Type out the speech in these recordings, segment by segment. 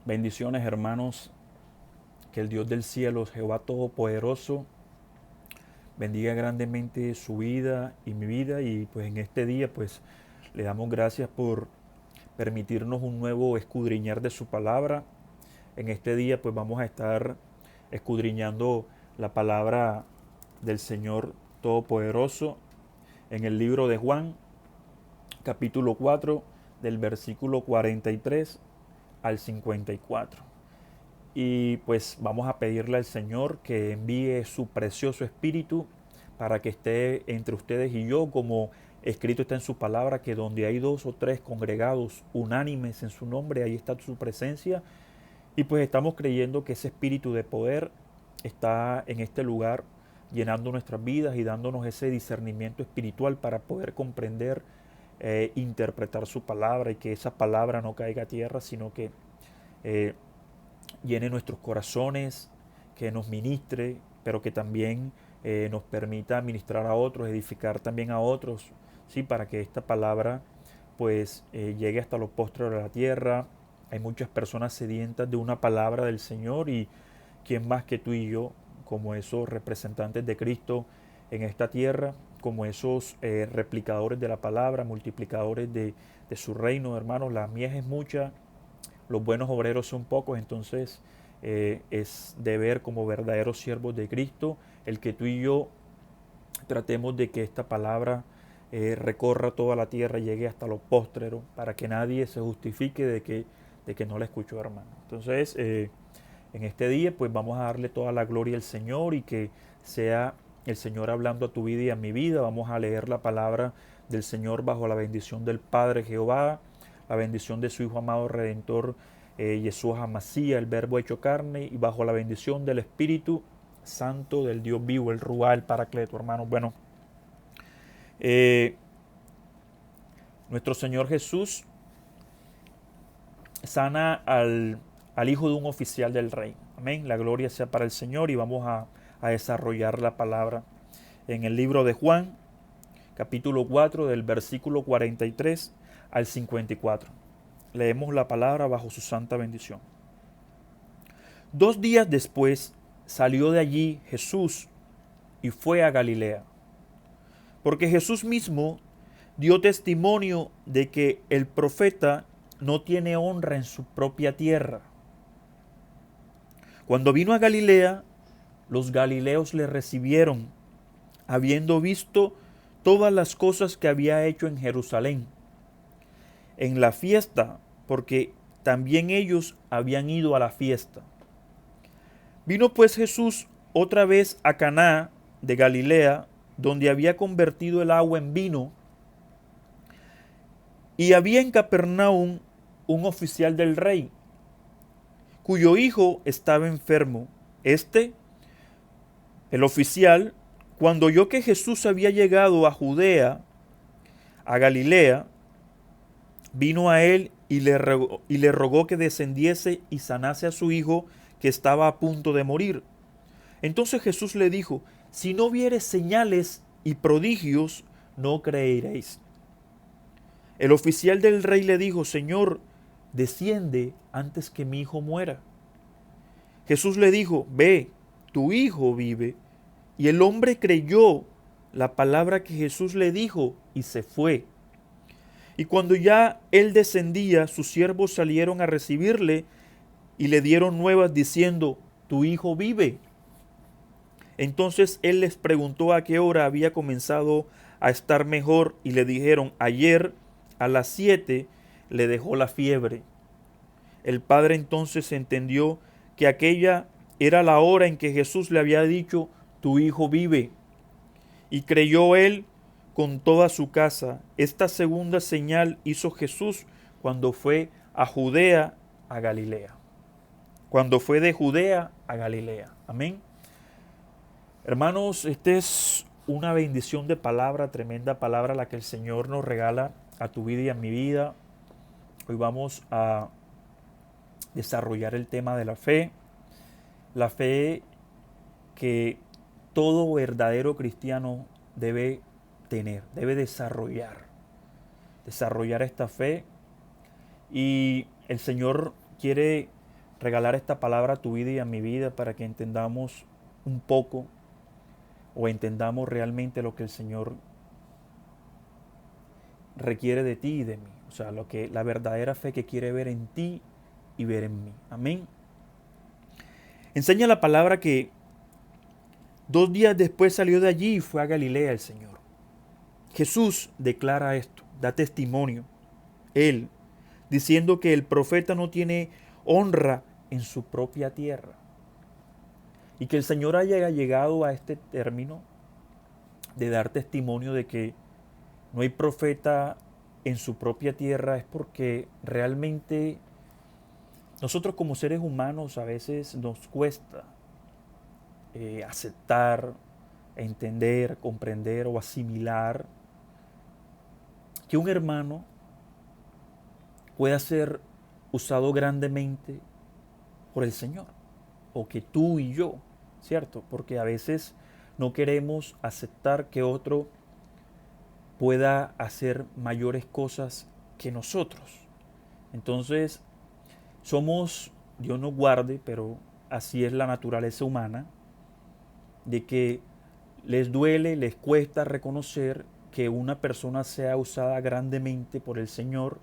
Bendiciones, hermanos. Que el Dios del cielo, Jehová Todopoderoso, bendiga grandemente su vida y mi vida. Y pues en este día pues le damos gracias por permitirnos un nuevo escudriñar de su palabra. En este día pues vamos a estar escudriñando la palabra del Señor Todopoderoso en el libro de Juan, capítulo 4, del versículo 43 al 54. Y pues vamos a pedirle al Señor que envíe su precioso espíritu para que esté entre ustedes y yo, como escrito está en su palabra, que donde hay dos o tres congregados unánimes en su nombre, ahí está su presencia. Y pues estamos creyendo que ese espíritu de poder está en este lugar, llenando nuestras vidas y dándonos ese discernimiento espiritual para poder comprender, interpretar su palabra, y que esa palabra no caiga a tierra, sino que eh, llene nuestros corazones, que nos ministre, pero que también nos permita ministrar a otros, edificar también a otros, ¿sí? Para que esta palabra pues llegue hasta los postres de la tierra. Hay muchas personas sedientas de una palabra del Señor, y quién más que tú y yo, como esos representantes de Cristo en esta tierra, como esos replicadores de la palabra, multiplicadores de su reino, hermanos. La mies es mucha, los buenos obreros son pocos. Entonces es deber, como verdaderos siervos de Cristo, el que tú y yo tratemos de que esta palabra recorra toda la tierra, llegue hasta los postreros, para que nadie se justifique de que no la escuchó, hermano. Entonces, en este día, pues vamos a darle toda la gloria al Señor, y que sea el Señor hablando a tu vida y a mi vida. Vamos a leer la palabra del Señor bajo la bendición del Padre Jehová, la bendición de su Hijo amado Redentor, Yeshua HaMashiach, el Verbo hecho carne, y bajo la bendición del Espíritu Santo del Dios vivo, el Ruá, el Paracleto, hermanos. Bueno, eh, nuestro Señor Jesús sana al hijo de un oficial del rey. Amén. La gloria sea para el Señor, y vamos a desarrollar la palabra en el libro de Juan, capítulo 4, del versículo 43 al 54. Leemos la palabra bajo su santa bendición. 2 días después salió de allí Jesús y fue a Galilea, porque Jesús mismo dio testimonio de que el profeta no tiene honra en su propia tierra. Cuando vino a Galilea, los galileos le recibieron, habiendo visto todas las cosas que había hecho en Jerusalén, en la fiesta, porque también ellos habían ido a la fiesta. Vino pues Jesús otra vez a Caná de Galilea, donde había convertido el agua en vino, y había en Capernaum un oficial del rey, cuyo hijo estaba enfermo. El oficial, cuando oyó que Jesús había llegado a Judea, a Galilea, vino a él y le rogó que descendiese y sanase a su hijo, que estaba a punto de morir. Entonces Jesús le dijo: si no vieres señales y prodigios, no creeréis. El oficial del rey le dijo: Señor, desciende antes que mi hijo muera. Jesús le dijo: ve, tu hijo vive. Y el hombre creyó la palabra que Jesús le dijo y se fue. Y cuando ya él descendía, sus siervos salieron a recibirle y le dieron nuevas diciendo: tu hijo vive. Entonces él les preguntó a qué hora había comenzado a estar mejor, y le dijeron: ayer a las 7 le dejó la fiebre. El padre entonces entendió que aquella era la hora en que Jesús le había dicho: tu hijo vive. Y creyó él con toda su casa. Esta segunda señal hizo Jesús cuando fue a Judea, a Galilea. Cuando fue de Judea a Galilea. Amén. Hermanos, esta es una bendición de palabra, tremenda palabra la que el Señor nos regala a tu vida y a mi vida. Hoy vamos a desarrollar el tema de la fe que todo verdadero cristiano debe tener, debe desarrollar esta fe. Y el Señor quiere regalar esta palabra a tu vida y a mi vida para que entendamos un poco o entendamos realmente lo que el Señor requiere de ti y de mí. O sea, la verdadera fe que quiere ver en ti y ver en mí. Amén. Enseña la palabra que 2 días después salió de allí y fue a Galilea el Señor. Jesús declara esto, da testimonio, él, diciendo que el profeta no tiene honra en su propia tierra. Y que el Señor haya llegado a este término de dar testimonio de que no hay profeta en su propia tierra es porque realmente nosotros como seres humanos a veces nos cuesta aceptar, entender, comprender o asimilar que un hermano pueda ser usado grandemente por el Señor, o que tú y yo, ¿cierto? Porque a veces no queremos aceptar que otro pueda hacer mayores cosas que nosotros. Entonces, Dios nos guarde, pero así es la naturaleza humana, de que les duele, les cuesta reconocer que una persona sea usada grandemente por el Señor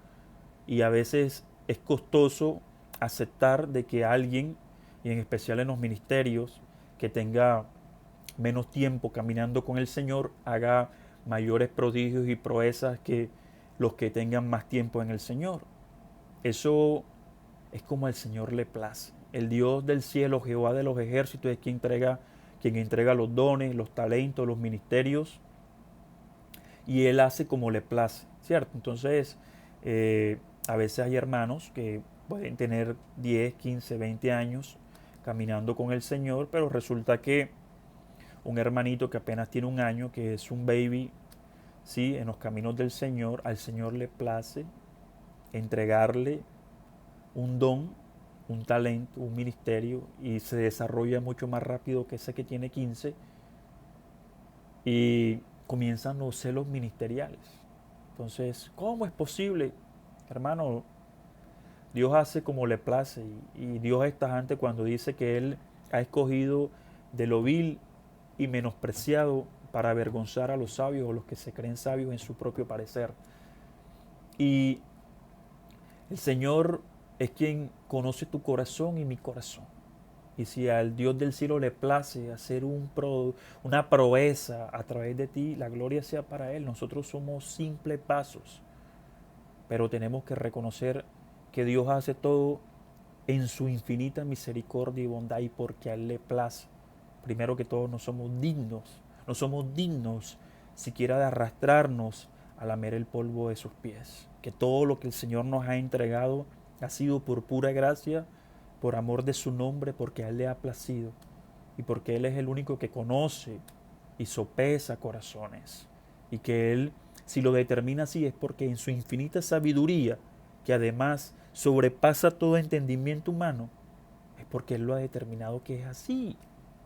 y a veces es costoso aceptar de que alguien, y en especial en los ministerios, que tenga menos tiempo caminando con el Señor, haga mayores prodigios y proezas que los que tengan más tiempo en el Señor. Eso es como al Señor le place. El Dios del cielo, Jehová de los ejércitos, es quien entrega los dones, los talentos, los ministerios, y Él hace como le place, ¿cierto? Entonces, a veces hay hermanos que pueden tener 10, 15, 20 años caminando con el Señor, pero resulta que un hermanito que apenas tiene un año, que es un baby, ¿sí? En los caminos del Señor, al Señor le place entregarle un don, un talento, un ministerio, y se desarrolla mucho más rápido que ese que tiene 15, y comienzan los celos ministeriales. Entonces, ¿cómo es posible? Hermano, Dios hace como le place, y Dios es tajante cuando dice que Él ha escogido de lo vil y menospreciado para avergonzar a los sabios o los que se creen sabios en su propio parecer. Y el Señor es quien conoce tu corazón y mi corazón. Y si al Dios del cielo le place hacer una proeza a través de ti, la gloria sea para Él. Nosotros somos simples vasos, pero tenemos que reconocer que Dios hace todo en su infinita misericordia y bondad y porque a Él le place. Primero que todo, no somos dignos siquiera de arrastrarnos a lamer el polvo de sus pies. Que todo lo que el Señor nos ha entregado ha sido por pura gracia, por amor de su nombre, porque a Él le ha placido y porque Él es el único que conoce y sopesa corazones. Y que Él, si lo determina así, es porque en su infinita sabiduría, que además sobrepasa todo entendimiento humano, es porque Él lo ha determinado que es así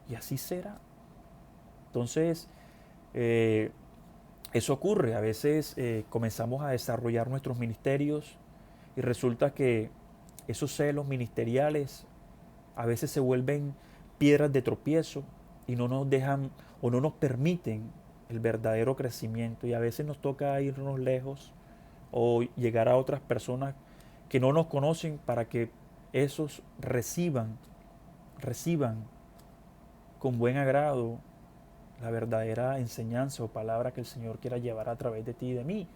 y así será. Entonces, eso ocurre. A veces comenzamos a desarrollar nuestros ministerios y resulta que esos celos ministeriales a veces se vuelven piedras de tropiezo y no nos dejan o no nos permiten el verdadero crecimiento, y a veces nos toca irnos lejos o llegar a otras personas que no nos conocen para que esos reciban con buen agrado la verdadera enseñanza o palabra que el Señor quiera llevar a través de ti y de mí.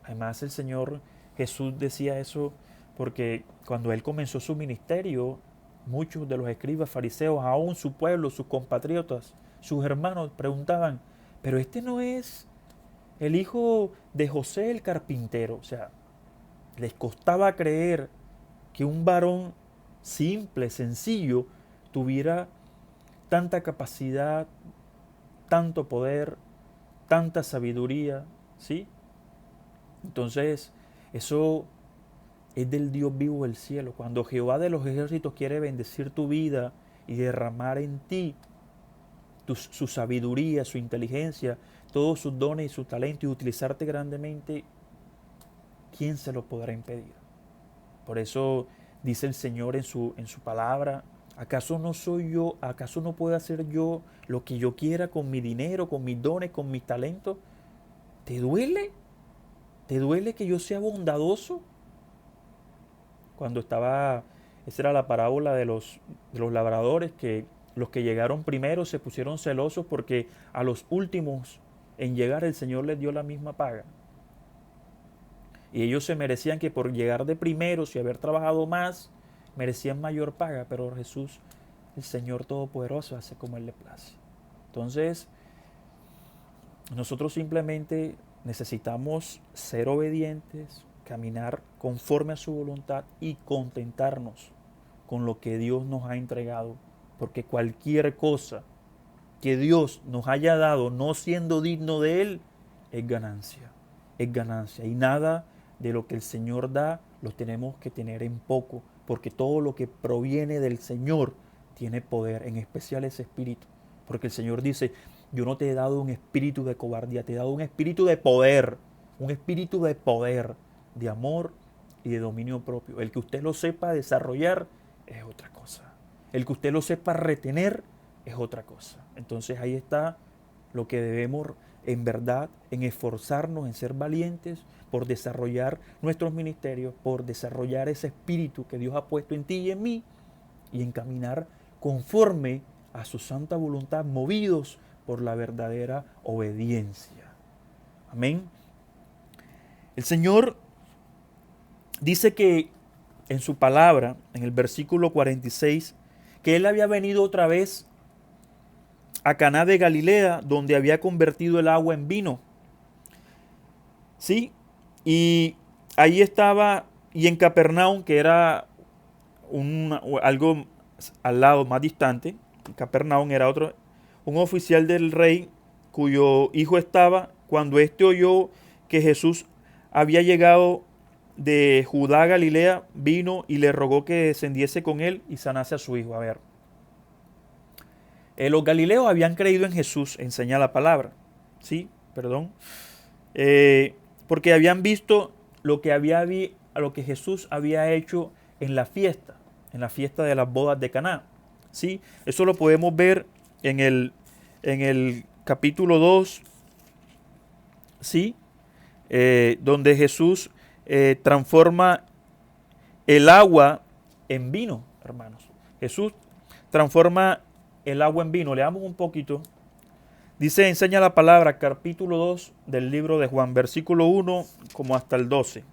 Además, el Señor Jesús decía eso porque cuando Él comenzó su ministerio, muchos de los escribas, fariseos, aún su pueblo, sus compatriotas, sus hermanos preguntaban, pero este no es el hijo de José el carpintero. O sea, les costaba creer que un varón simple, sencillo, tuviera tanta capacidad, tanto poder, tanta sabiduría, ¿sí? Entonces, eso es del Dios vivo del cielo. Cuando Jehová de los ejércitos quiere bendecir tu vida y derramar en ti su sabiduría, su inteligencia, todos sus dones y su talento y utilizarte grandemente, ¿quién se lo podrá impedir? Por eso Dice el Señor en su palabra, ¿acaso no soy yo, acaso no puedo hacer yo lo que yo quiera con mi dinero, con mis dones, con mis talentos? ¿Te duele? ¿Te duele que yo sea bondadoso? Cuando estaba, esa era la parábola de los labradores, que los que llegaron primero se pusieron celosos porque a los últimos en llegar el Señor les dio la misma paga. Y ellos se merecían que por llegar de primeros y haber trabajado más, merecían mayor paga, pero Jesús, el Señor Todopoderoso, hace como Él le place. Entonces, nosotros simplemente necesitamos ser obedientes, caminar conforme a su voluntad y contentarnos con lo que Dios nos ha entregado, porque cualquier cosa que Dios nos haya dado no siendo digno de Él es ganancia, y nada de lo que el Señor da lo tenemos que tener en poco, porque todo lo que proviene del Señor tiene poder, en especial ese espíritu, porque el Señor dice, yo no te he dado un espíritu de cobardía, te he dado un espíritu de poder, de amor y de dominio propio. El que usted lo sepa desarrollar es otra cosa. El que usted lo sepa retener es otra cosa. Entonces ahí está lo que debemos en verdad, en esforzarnos, en ser valientes por desarrollar nuestros ministerios, por desarrollar ese espíritu que Dios ha puesto en ti y en mí y en caminar conforme a su santa voluntad, movidos por la verdadera obediencia. Amén. El Señor dice que en su palabra, en el versículo 46, que Él había venido otra vez a Caná de Galilea, donde había convertido el agua en vino. ¿Sí? Y ahí estaba, y en Capernaum, que era algo al lado más distante, Capernaum era un oficial del rey cuyo hijo estaba, cuando éste oyó que Jesús había llegado de Judá a Galilea, vino y le rogó que descendiese con él y sanase a su hijo. A ver, los galileos habían creído en Jesús, enseña la palabra, ¿sí? Perdón. Porque habían visto lo que Jesús había hecho en la fiesta de las bodas de Caná, ¿sí? Eso lo podemos ver en el capítulo 2, ¿sí? Donde Jesús transforma el agua en vino, hermanos. Jesús transforma el agua en vino. Leamos un poquito. Dice, enseña la palabra, capítulo 2 del libro de Juan, versículo 1 como hasta el 12.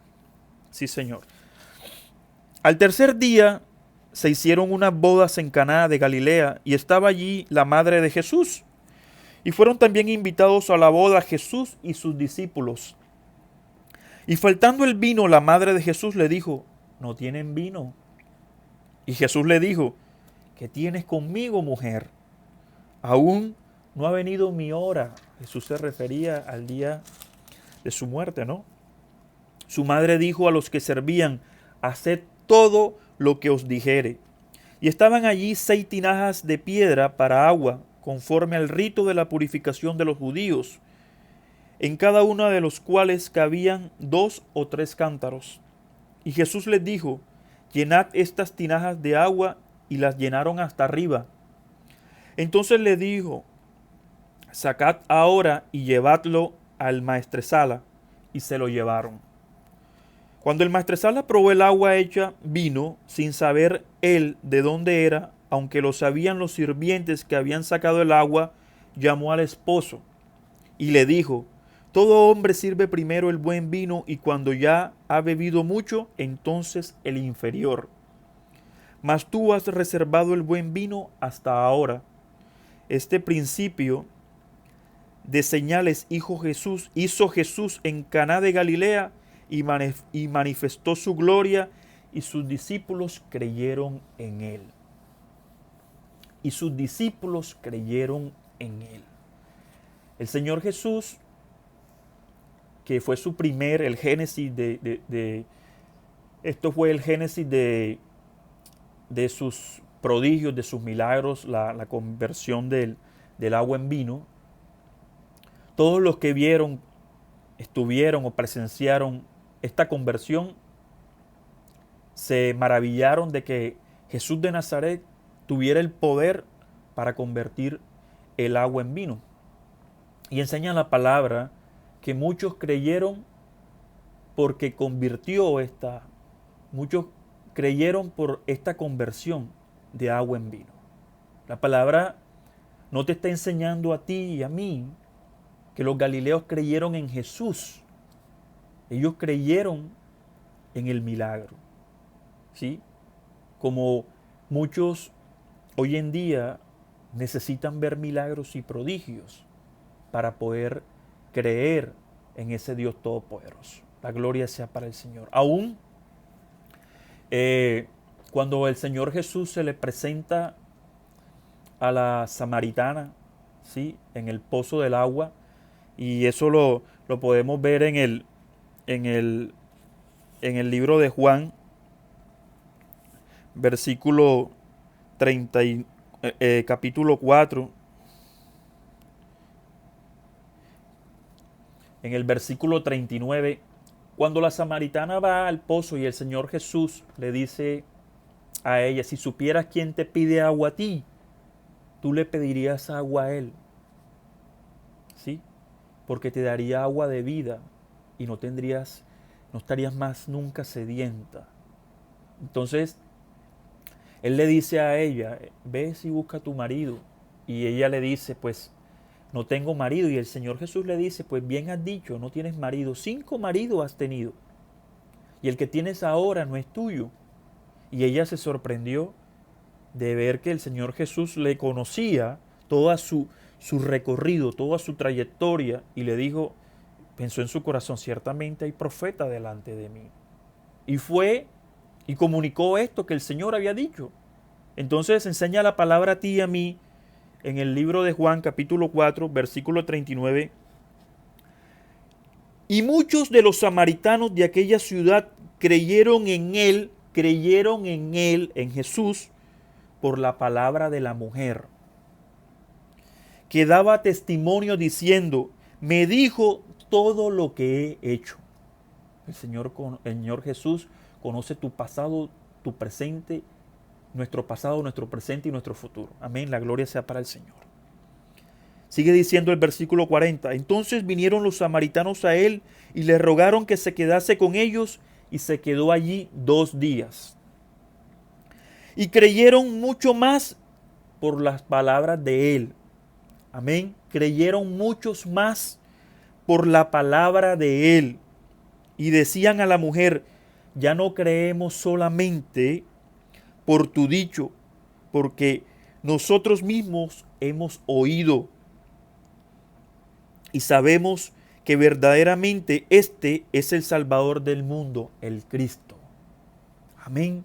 Sí, Señor. Al tercer día se hicieron unas bodas en Caná de Galilea y estaba allí la madre de Jesús. Y fueron también invitados a la boda Jesús y sus discípulos. Y faltando el vino, la madre de Jesús le dijo, ¿no tienen vino? Y Jesús le dijo, ¿qué tienes conmigo, mujer? Aún no ha venido mi hora. Jesús se refería al día de su muerte, ¿no? Su madre dijo a los que servían, haced todo lo que os dijere. Y estaban allí 6 tinajas de piedra para agua, conforme al rito de la purificación de los judíos, en cada una de los cuales cabían 2 o 3 cántaros. Y Jesús les dijo, llenad estas tinajas de agua, y las llenaron hasta arriba. Entonces le dijo, sacad ahora y llevadlo al maestresala, y se lo llevaron. Cuando el maestresala probó el agua hecha vino, sin saber él de dónde era, aunque lo sabían los sirvientes que habían sacado el agua, llamó al esposo y le dijo, todo hombre sirve primero el buen vino y cuando ya ha bebido mucho, entonces el inferior. Mas tú has reservado el buen vino hasta ahora. Este principio de señales hizo Jesús en Caná de Galilea y manifestó su gloria y sus discípulos creyeron en él. Y sus discípulos creyeron en él. El Señor Jesús, que fue su el génesis esto fue el génesis de sus prodigios, de sus milagros, la conversión del agua en vino. Todos los que vieron, estuvieron o presenciaron esta conversión se maravillaron de que Jesús de Nazaret tuviera el poder para convertir el agua en vino. Y enseña la palabra que muchos creyeron porque muchos creyeron por esta conversión de agua en vino. La palabra no te está enseñando a ti y a mí que los galileos creyeron en Jesús. Ellos creyeron en el milagro. ¿Sí? Como muchos hoy en día necesitan ver milagros y prodigios para poder creer en ese Dios todopoderoso. La gloria sea para el Señor. Aún cuando el Señor Jesús se le presenta a la samaritana, ¿sí?, en el pozo del agua, y eso lo podemos ver en el libro de Juan, versículo 30, capítulo 4, en el versículo 39, cuando la samaritana va al pozo y el Señor Jesús le dice a ella, si supieras quién te pide agua a ti, tú le pedirías agua a él, ¿sí? Porque te daría agua de vida y no estarías más nunca sedienta. Entonces, él le dice a ella, ve y busca a tu marido. Y ella le dice, pues, no tengo marido. Y el Señor Jesús le dice, pues bien has dicho, no tienes marido. 5 maridos has tenido. Y el que tienes ahora no es tuyo. Y ella se sorprendió de ver que el Señor Jesús le conocía toda su recorrido, toda su trayectoria. Y le dijo, pensó en su corazón, ciertamente hay profeta delante de mí. Y fue y comunicó esto que el Señor había dicho. Entonces enseña la palabra a ti y a mí en el libro de Juan capítulo 4 versículo 39. Y muchos de los samaritanos de aquella ciudad creyeron en él, en Jesús, por la palabra de la mujer, que daba testimonio diciendo, me dijo todo lo que he hecho. El Señor Jesús conoce tu pasado, tu presente, nuestro pasado, nuestro presente y nuestro futuro. Amén, la gloria sea para el Señor. Sigue diciendo el versículo 40. Entonces vinieron los samaritanos a él y le rogaron que se quedase con ellos, y se quedó allí 2 días. Y creyeron mucho más por las palabras de él. Amén. Creyeron muchos más por la palabra de él. Y decían a la mujer, ya no creemos solamente por tu dicho, porque nosotros mismos hemos oído y sabemos que verdaderamente este es el Salvador del mundo, el Cristo. Amén.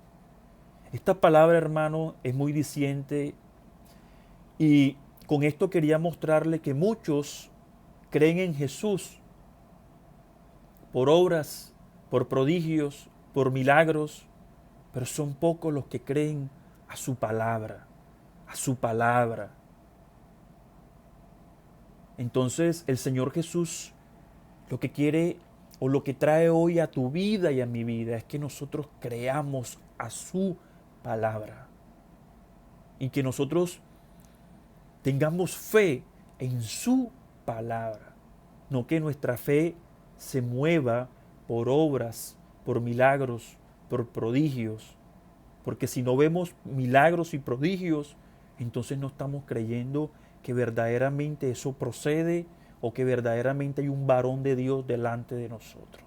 Esta palabra, hermano, es muy diciente, y con esto quería mostrarle que muchos creen en Jesús por obras, por prodigios, por milagros, pero son pocos los que creen a su palabra, a su palabra. Entonces el Señor Jesús lo que quiere o lo que trae hoy a tu vida y a mi vida es que nosotros creamos a su palabra y que nosotros tengamos fe en su palabra, no que nuestra fe se mueva por obras, por milagros, por prodigios, porque si no vemos milagros y prodigios, entonces no estamos creyendo que verdaderamente eso procede o que verdaderamente hay un varón de Dios delante de nosotros.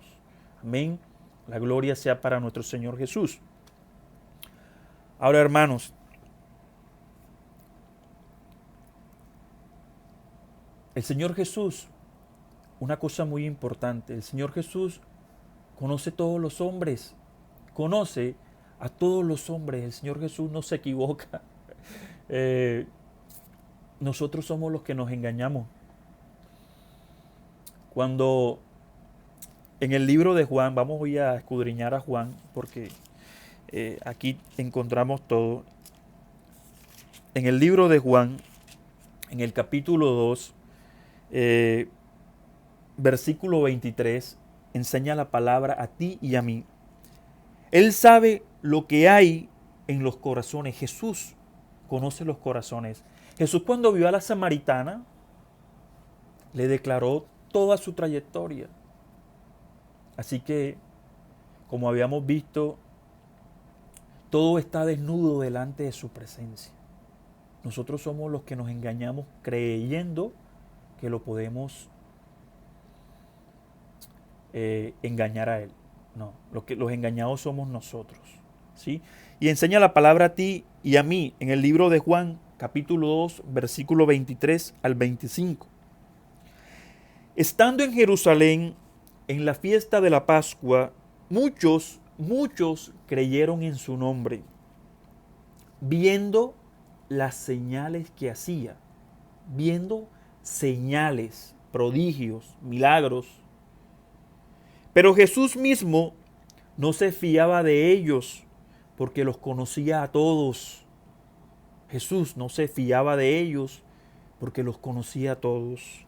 Amén. La gloria sea para nuestro Señor Jesús. Ahora, hermanos, el Señor Jesús, una cosa muy importante, el Señor Jesús conoce todos los hombres, conoce a todos los hombres. El Señor Jesús no se equivoca. Nosotros somos los que nos engañamos. Cuando en el libro de Juan, vamos hoy a escudriñar a Juan, porque aquí encontramos todo. En el libro de Juan, en el capítulo 2, versículo 23, enseña la palabra a ti y a mí. Él sabe lo que hay en los corazones. Jesús conoce los corazones. Jesús, cuando vio a la samaritana, le declaró toda su trayectoria. Así que, como habíamos visto, todo está desnudo delante de su presencia. Nosotros somos los que nos engañamos creyendo que lo podemos engañar a Él. No, los engañados somos nosotros, ¿sí? Y enseña la palabra a ti y a mí en el libro de Juan, capítulo 2, versículo 23 al 25. Estando en Jerusalén, en la fiesta de la Pascua, muchos creyeron en su nombre, viendo las señales que hacía, viendo señales, prodigios, milagros. Pero Jesús mismo no se fiaba de ellos porque los conocía a todos. Jesús no se fiaba de ellos porque los conocía a todos.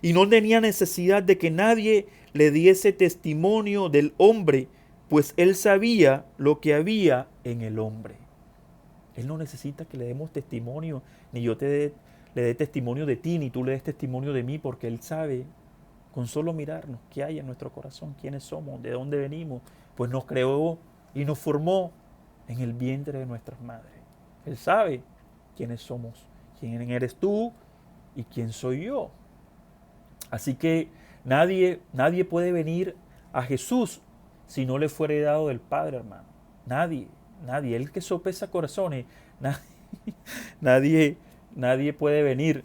Y no tenía necesidad de que nadie le diese testimonio del hombre, pues él sabía lo que había en el hombre. Él no necesita que le demos testimonio, ni yo le dé testimonio de ti, ni tú le des testimonio de mí, porque él sabe, con solo mirarnos, qué hay en nuestro corazón, quiénes somos, de dónde venimos, pues nos creó y nos formó en el vientre de nuestras madres. Él sabe quiénes somos, quién eres tú y quién soy yo. Así que nadie puede venir a Jesús si no le fuere dado del Padre, hermano. Nadie. Él que sopesa corazones, nadie puede venir.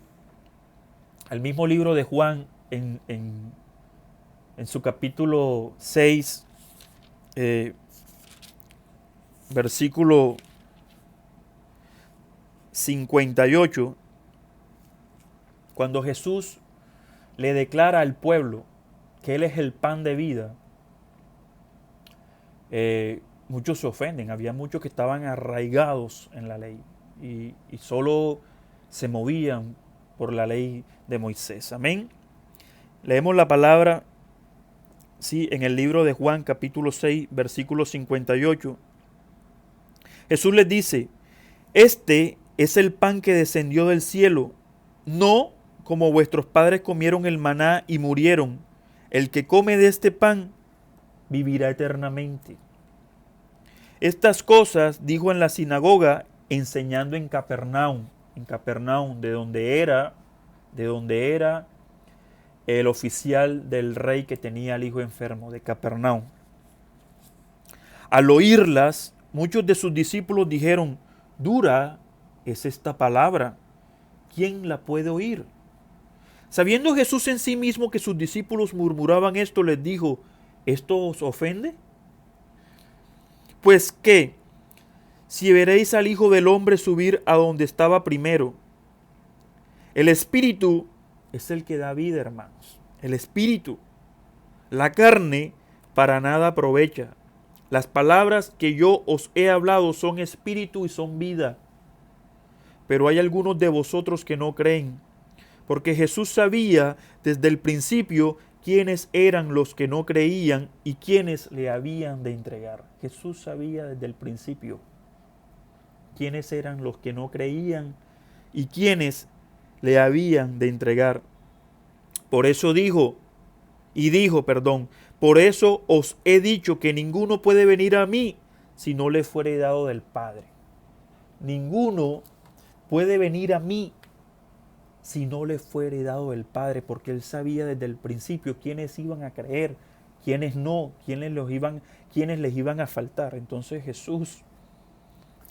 Al mismo libro de Juan, en su capítulo 6, versículo 58, cuando Jesús le declara al pueblo que Él es el pan de vida, muchos se ofenden. Había muchos que estaban arraigados en la ley y solo se movían por la ley de Moisés. Amén. Leemos la palabra, sí, en el libro de Juan, capítulo 6, versículo 58. Jesús les dice: este es el pan que descendió del cielo, no como vuestros padres comieron el maná y murieron. El que come de este pan vivirá eternamente. Estas cosas dijo en la sinagoga, enseñando en Capernaum, de donde era el oficial del rey que tenía al hijo enfermo, de Capernaum. Al oírlas, muchos de sus discípulos dijeron: dura es esta palabra, ¿quién la puede oír? Sabiendo Jesús en sí mismo que sus discípulos murmuraban esto, les dijo: ¿esto os ofende? Pues qué, si veréis al Hijo del Hombre subir a donde estaba primero. El Espíritu es el que da vida, hermanos. El Espíritu. La carne para nada aprovecha. Las palabras que yo os he hablado son espíritu y son vida. Pero hay algunos de vosotros que no creen. Porque Jesús sabía desde el principio quiénes eran los que no creían y quiénes le habían de entregar. Jesús sabía desde el principio quiénes eran los que no creían y quiénes le habían de entregar. Por eso dijo, por eso os he dicho que ninguno puede venir a mí si no le fuere dado del Padre. Ninguno puede venir a mí si no le fuere dado del Padre, porque Él sabía desde el principio quiénes iban a creer, quiénes no, quiénes les iban a faltar. Entonces Jesús,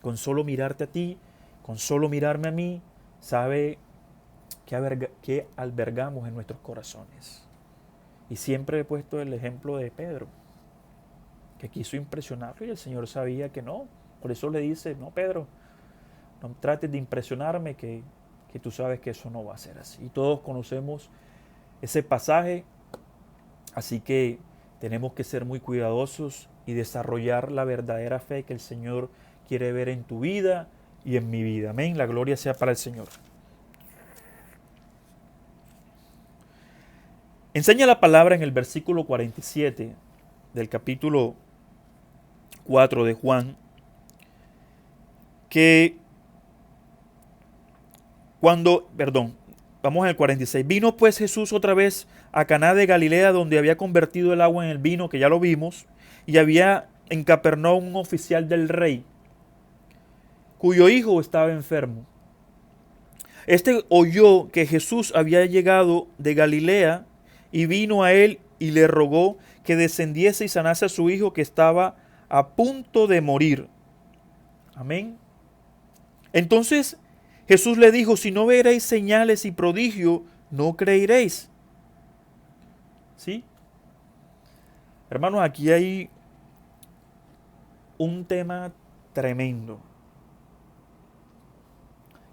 con solo mirarte a ti, con solo mirarme a mí, sabe qué albergamos en nuestros corazones. Y siempre he puesto el ejemplo de Pedro, que quiso impresionarlo y el Señor sabía que no. Por eso le dice: no, Pedro, no trates de impresionarme, que tú sabes que eso no va a ser así. Y todos conocemos ese pasaje, así que tenemos que ser muy cuidadosos y desarrollar la verdadera fe que el Señor quiere ver en tu vida y en mi vida. Amén. La gloria sea para el Señor. Enseña la palabra en el versículo 47 del capítulo 4 de Juan, que vamos al 46. Vino pues Jesús otra vez a Caná de Galilea, donde había convertido el agua en el vino, que ya lo vimos, y había en Capernaum un oficial del rey, cuyo hijo estaba enfermo. Este oyó que Jesús había llegado de Galilea y vino a él y le rogó que descendiese y sanase a su hijo, que estaba a punto de morir. Amén. Entonces Jesús le dijo: si no veréis señales y prodigios, no creeréis. ¿Sí? Hermanos, aquí hay un tema tremendo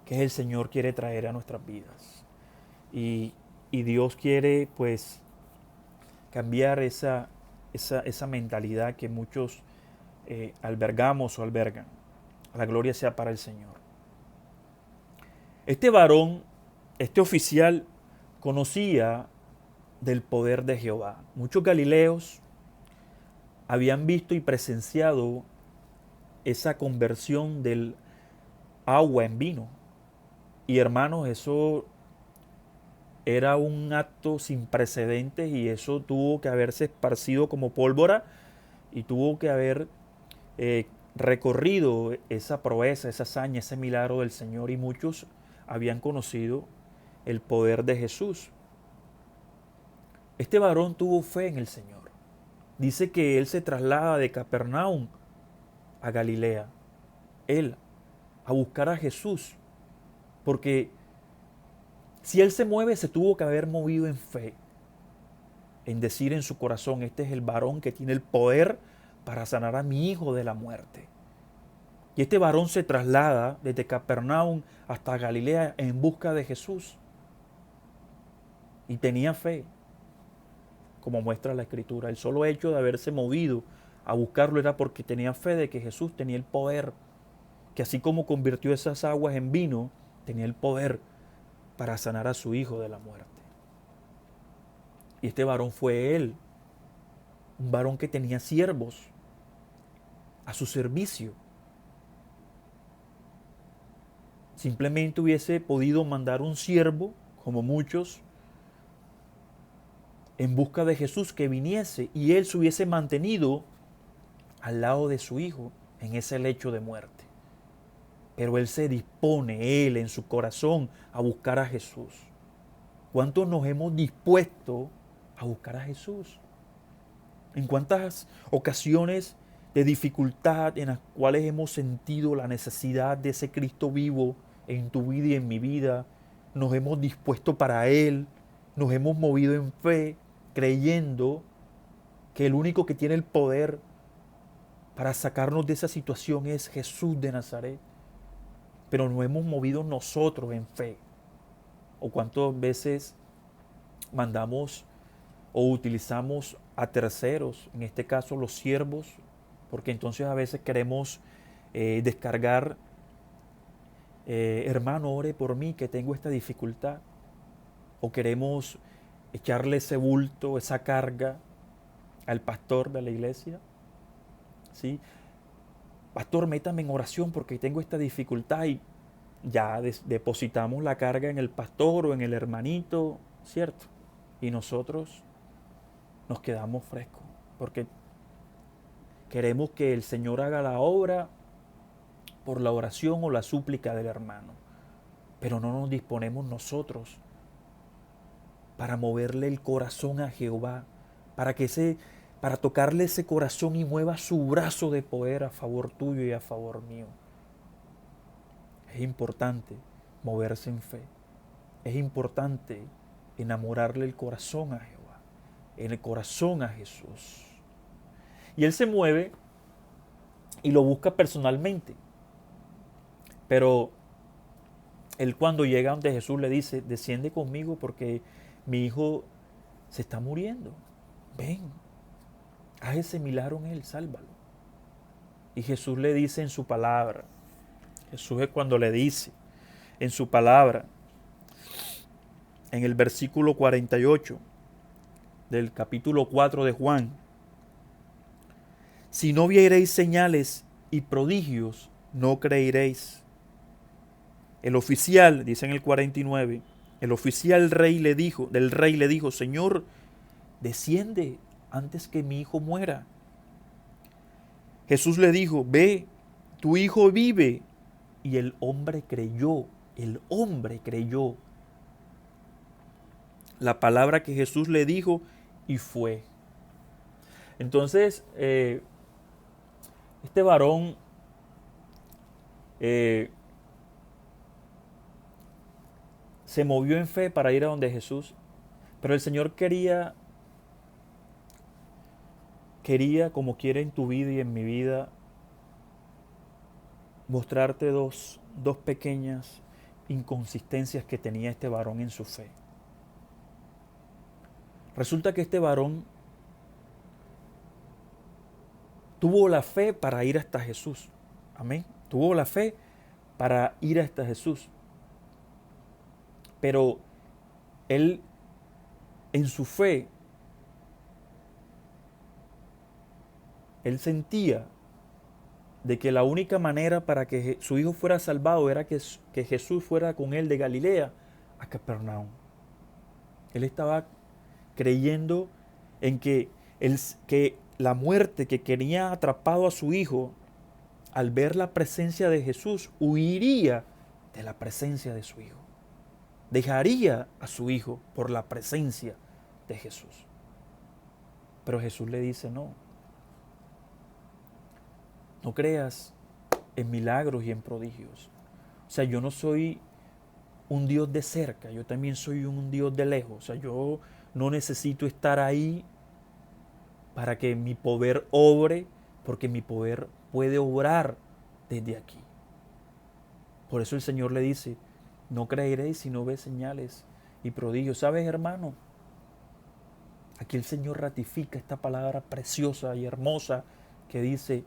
que el Señor quiere traer a nuestras vidas. Y Dios quiere, pues, cambiar esa mentalidad que muchos albergamos o albergan. La gloria sea para el Señor. Este varón, este oficial, conocía del poder de Jehová. Muchos galileos habían visto y presenciado esa conversión del agua en vino. Y hermanos, eso era un acto sin precedentes, y eso tuvo que haberse esparcido como pólvora y tuvo que haber recorrido esa proeza, esa hazaña, ese milagro del Señor, y muchos habían conocido el poder de Jesús. Este varón tuvo fe en el Señor. Dice que él se traslada de Capernaum a Galilea, él, a buscar a Jesús, porque si él se mueve, se tuvo que haber movido en fe, en decir en su corazón: este es el varón que tiene el poder para sanar a mi hijo de la muerte. Y este varón se traslada desde Capernaum hasta Galilea en busca de Jesús. Y tenía fe, como muestra la Escritura. El solo hecho de haberse movido a buscarlo era porque tenía fe de que Jesús tenía el poder, que así como convirtió esas aguas en vino, tenía el poder para sanar a su hijo de la muerte. Y este varón fue él, un varón que tenía siervos a su servicio. Simplemente hubiese podido mandar un siervo, como muchos, en busca de Jesús, que viniese, y él se hubiese mantenido al lado de su hijo en ese lecho de muerte. Pero él se dispone, él en su corazón, a buscar a Jesús. ¿Cuántos nos hemos dispuesto a buscar a Jesús? ¿En cuántas ocasiones de dificultad en las cuales hemos sentido la necesidad de ese Cristo vivo en tu vida y en mi vida, nos hemos dispuesto para Él, nos hemos movido en fe, creyendo que el único que tiene el poder para sacarnos de esa situación es Jesús de Nazaret? Pero nos hemos movido nosotros en fe. ¿O cuántas veces mandamos o utilizamos a terceros, en este caso los siervos, porque entonces a veces queremos descargar: hermano, ore por mí que tengo esta dificultad? O queremos echarle ese bulto, esa carga al pastor de la iglesia. ¿Sí? Pastor, métame en oración porque tengo esta dificultad, y ya depositamos la carga en el pastor o en el hermanito, ¿cierto? Y nosotros nos quedamos frescos porque queremos que el Señor haga la obra por la oración o la súplica del hermano, pero no nos disponemos nosotros para moverle el corazón a Jehová, para tocarle ese corazón y mueva su brazo de poder a favor tuyo y a favor mío. Es importante moverse en fe. Es importante enamorarle el corazón a Jehová, el corazón a Jesús. Y él se mueve y lo busca personalmente. Pero él, cuando llega donde Jesús, le dice: desciende conmigo porque mi hijo se está muriendo. Ven, haz ese milagro en él, sálvalo. Y Jesús le dice en su palabra, Jesús es cuando le dice en su palabra, en el versículo 48 del capítulo 4 de Juan: Si no viereis señales y prodigios, no creeréis. El oficial, dice en el 49, el oficial del rey le dijo, Señor, desciende antes que mi hijo muera. Jesús le dijo, ve, tu hijo vive. Y el hombre creyó la palabra que Jesús le dijo y fue. Entonces, este varón se movió en fe para ir a donde Jesús, pero el Señor quería, como quiere en tu vida y en mi vida, mostrarte dos pequeñas inconsistencias que tenía este varón en su fe. Resulta que este varón tuvo la fe para ir hasta Jesús. Amén. Tuvo la fe para ir hasta Jesús. Pero él, en su fe, él sentía de que la única manera para que su hijo fuera salvado era que Jesús fuera con él de Galilea a Capernaum. Él estaba creyendo en que la muerte que tenía atrapado a su hijo, al ver la presencia de Jesús, huiría de la presencia de su hijo. Dejaría a su hijo por la presencia de Jesús. Pero Jesús le dice, no creas en milagros y en prodigios. O sea, yo no soy un Dios de cerca, yo también soy un Dios de lejos. O sea, yo no necesito estar ahí para que mi poder obre, porque mi poder puede obrar desde aquí. Por eso el Señor le dice, no creeréis si no ves señales y prodigios. ¿Sabes, hermano? Aquí el Señor ratifica esta palabra preciosa y hermosa que dice,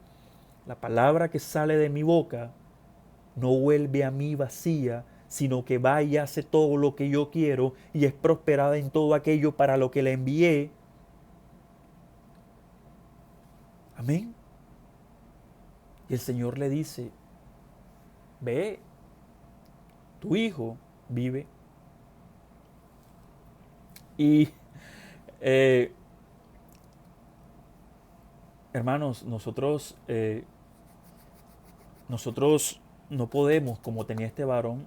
la palabra que sale de mi boca no vuelve a mí vacía, sino que va y hace todo lo que yo quiero y es prosperada en todo aquello para lo que la envié. Amén. Y el Señor le dice, ve, tu hijo vive. Y hermanos, nosotros no podemos, como tenía este varón,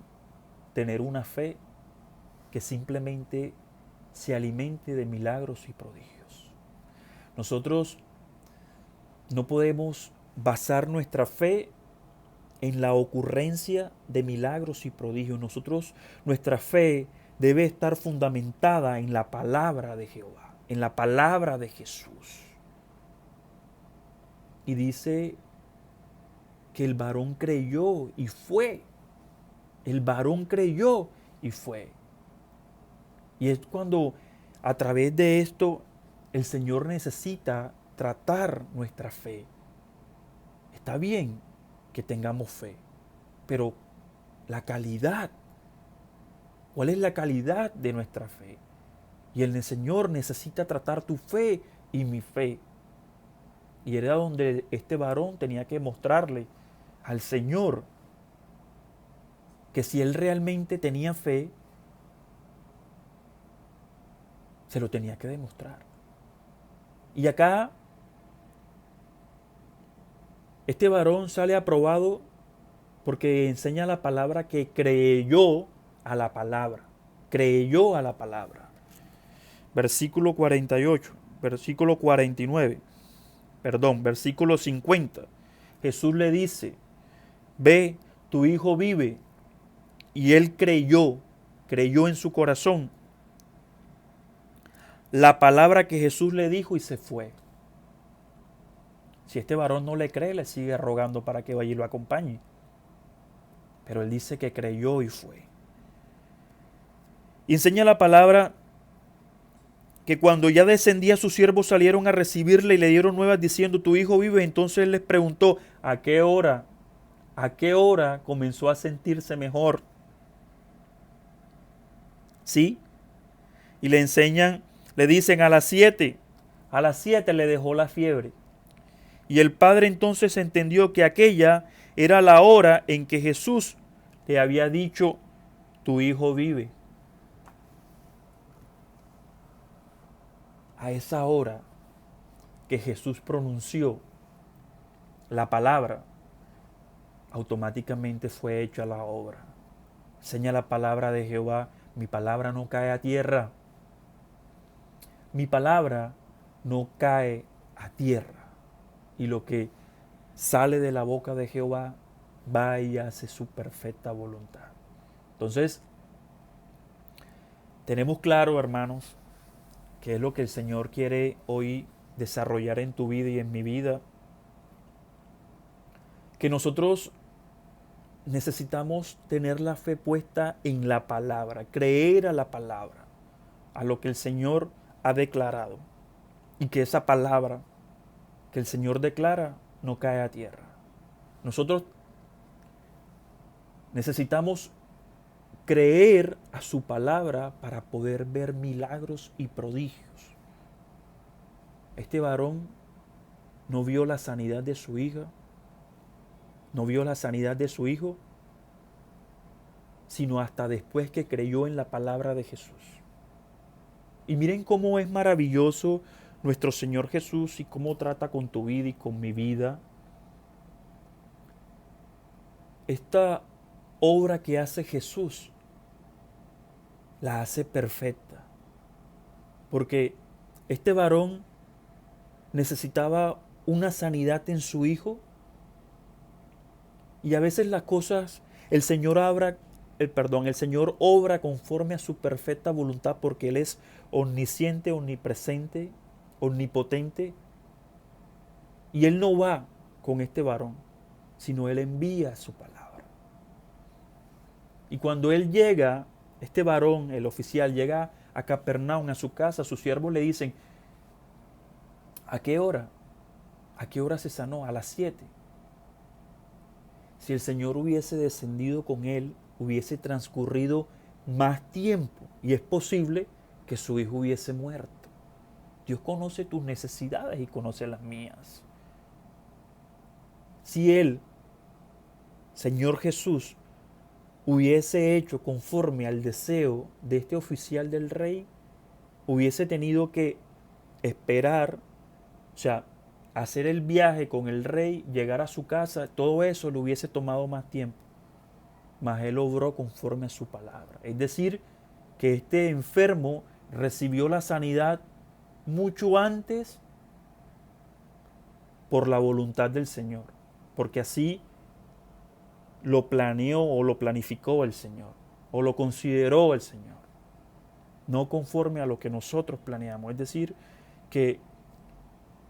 tener una fe que simplemente se alimente de milagros y prodigios. Nosotros no podemos basar nuestra fe en la ocurrencia de milagros y prodigios. Nuestra fe debe estar fundamentada en la palabra de Jehová, en la palabra de Jesús. Y dice que el varón creyó y fue. El varón creyó y fue. Y es cuando a través de esto el Señor necesita tratar nuestra fe. Está bien que tengamos fe, pero la calidad, ¿cuál es la calidad de nuestra fe? Y el Señor necesita tratar tu fe y mi fe. Y era donde este varón tenía que mostrarle al Señor que si él realmente tenía fe, se lo tenía que demostrar. Y acá, este varón sale aprobado porque enseña la palabra que creyó a la palabra. Creyó a la palabra. Versículo 48, versículo 49, versículo 50. Jesús le dice, ve, tu hijo vive. Y él creyó en su corazón la palabra que Jesús le dijo y se fue. Si este varón no le cree, le sigue rogando para que vaya y lo acompañe. Pero él dice que creyó y fue. Y enseña la palabra que cuando ya descendía sus siervos salieron a recibirle y le dieron nuevas diciendo, tu hijo vive. Entonces él les preguntó, ¿a qué hora comenzó a sentirse mejor? ¿Sí? Y le dicen a las 7 le dejó la fiebre. Y el padre entonces entendió que aquella era la hora en que Jesús le había dicho, tu hijo vive. A esa hora que Jesús pronunció la palabra, automáticamente fue hecha la obra. Enseña la palabra de Jehová, mi palabra no cae a tierra. Mi palabra no cae a tierra. Y lo que sale de la boca de Jehová va y hace su perfecta voluntad. Entonces, tenemos claro, hermanos, qué es lo que el Señor quiere hoy desarrollar en tu vida y en mi vida. Que nosotros necesitamos tener la fe puesta en la palabra, creer a la palabra, a lo que el Señor ha declarado. Y que esa palabra que el Señor declara no cae a tierra. Nosotros necesitamos creer a su palabra para poder ver milagros y prodigios. Este varón no vio la sanidad de su hija, no vio la sanidad de su hijo, sino hasta después que creyó en la palabra de Jesús. Y miren cómo es maravilloso nuestro Señor Jesús y cómo trata con tu vida y con mi vida. Esta obra que hace Jesús la hace perfecta. Porque este varón necesitaba una sanidad en su hijo y a veces las cosas, el Señor obra conforme a su perfecta voluntad porque Él es omnisciente, omnipresente, omnipotente. Y Él no va con este varón, sino Él envía su palabra. Y cuando Él llega, este varón, el oficial, llega a Capernaum, a su casa, sus siervos le dicen, ¿a qué hora? ¿A qué hora se sanó? A las 7. Si el Señor hubiese descendido con él, hubiese transcurrido más tiempo y es posible que su hijo hubiese muerto. Dios conoce tus necesidades y conoce las mías. Si Él, Señor Jesús, hubiese hecho conforme al deseo de este oficial del rey, hubiese tenido que esperar, o sea, hacer el viaje con el rey, llegar a su casa, todo eso le hubiese tomado más tiempo. Mas Él obró conforme a su palabra. Es decir, que este enfermo recibió la sanidad mucho antes por la voluntad del Señor, porque así lo planeó o lo planificó el Señor, o lo consideró el Señor, no conforme a lo que nosotros planeamos. Es decir, que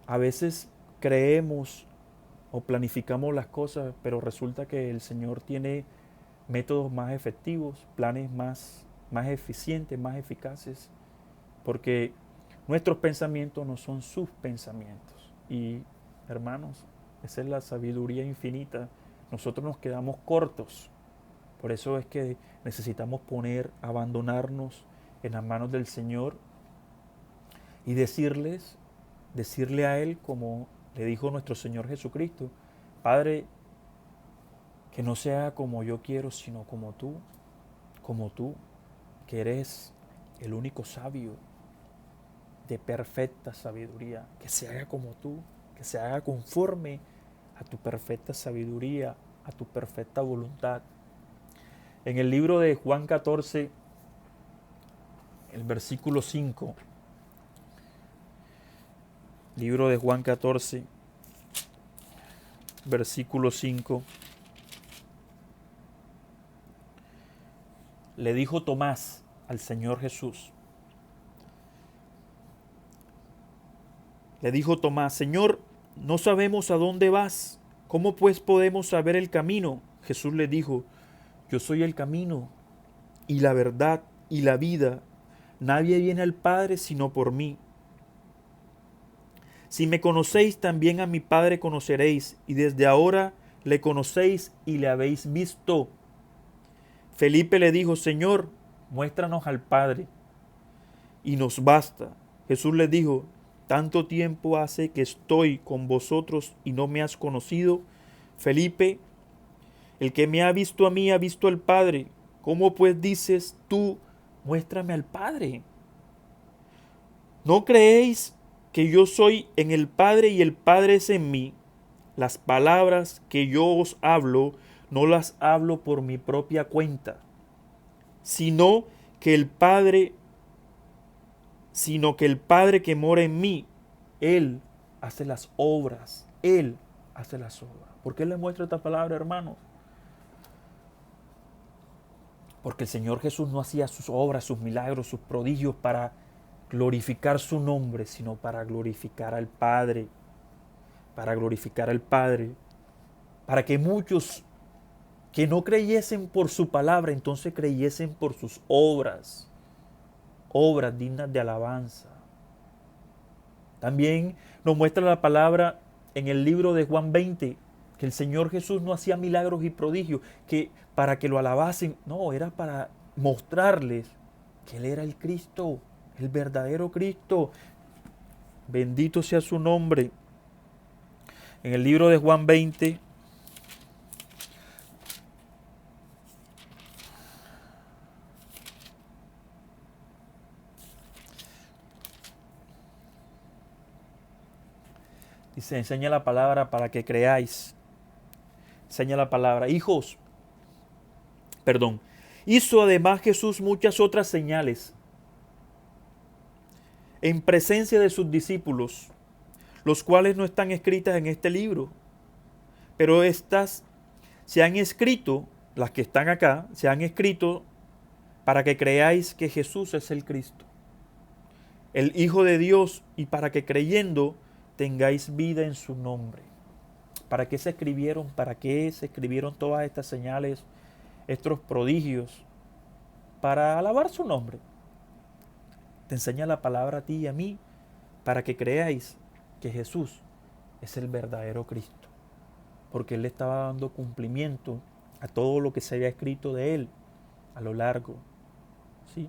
a veces creemos o planificamos las cosas, pero resulta que el Señor tiene métodos más efectivos, planes más eficientes, más eficaces, porque nuestros pensamientos no son sus pensamientos. Y hermanos, esa es la sabiduría infinita. Nosotros nos quedamos cortos. Por eso es que necesitamos abandonarnos en las manos del Señor y decirle a Él, como le dijo nuestro Señor Jesucristo, Padre, que no sea como yo quiero, sino como tú, que eres el único sabio de perfecta sabiduría, que se haga como tú, que se haga conforme a tu perfecta sabiduría, a tu perfecta voluntad. En el libro de Juan 14, el versículo 5, libro de Juan 14, versículo 5, le dijo Tomás al Señor Jesús, le dijo Tomás, Señor, no sabemos a dónde vas, ¿cómo pues podemos saber el camino? Jesús le dijo, yo soy el camino y la verdad y la vida. Nadie viene al Padre sino por mí. Si me conocéis, también a mi Padre conoceréis, y desde ahora le conocéis y le habéis visto. Felipe le dijo, Señor, muéstranos al Padre, y nos basta. Jesús le dijo, tanto tiempo hace que estoy con vosotros y no me has conocido. Felipe, el que me ha visto a mí ha visto al Padre. ¿Cómo pues dices tú, muéstrame al Padre? ¿No creéis que yo soy en el Padre y el Padre es en mí? Las palabras que yo os hablo, no las hablo por mi propia cuenta, sino que el Padre, que mora en mí, Él hace las obras. Él hace las obras. ¿Por qué les muestro esta palabra, hermanos? Porque el Señor Jesús no hacía sus obras, sus milagros, sus prodigios para glorificar su nombre, sino para glorificar al Padre. Para glorificar al Padre. Para que muchos que no creyesen por su palabra, entonces creyesen por sus obras. Obras dignas de alabanza. También nos muestra la palabra en el libro de Juan 20, que el Señor Jesús no hacía milagros y prodigios, que para que lo alabasen, no, era para mostrarles que Él era el Cristo, el verdadero Cristo. Bendito sea su nombre. En el libro de Juan 20, dice, enseña la palabra para que creáis. Enseña la palabra. Hizo además Jesús muchas otras señales en presencia de sus discípulos, los cuales no están escritas en este libro, pero estas se han escrito, las que están acá, se han escrito para que creáis que Jesús es el Cristo, el Hijo de Dios, y para que creyendo tengáis vida en su nombre. ¿Para qué se escribieron? ¿Para qué se escribieron todas estas señales, estos prodigios? Para alabar su nombre. Te enseña la palabra a ti y a mí para que creáis que Jesús es el verdadero Cristo. Porque Él le estaba dando cumplimiento a todo lo que se había escrito de Él a lo largo, ¿sí?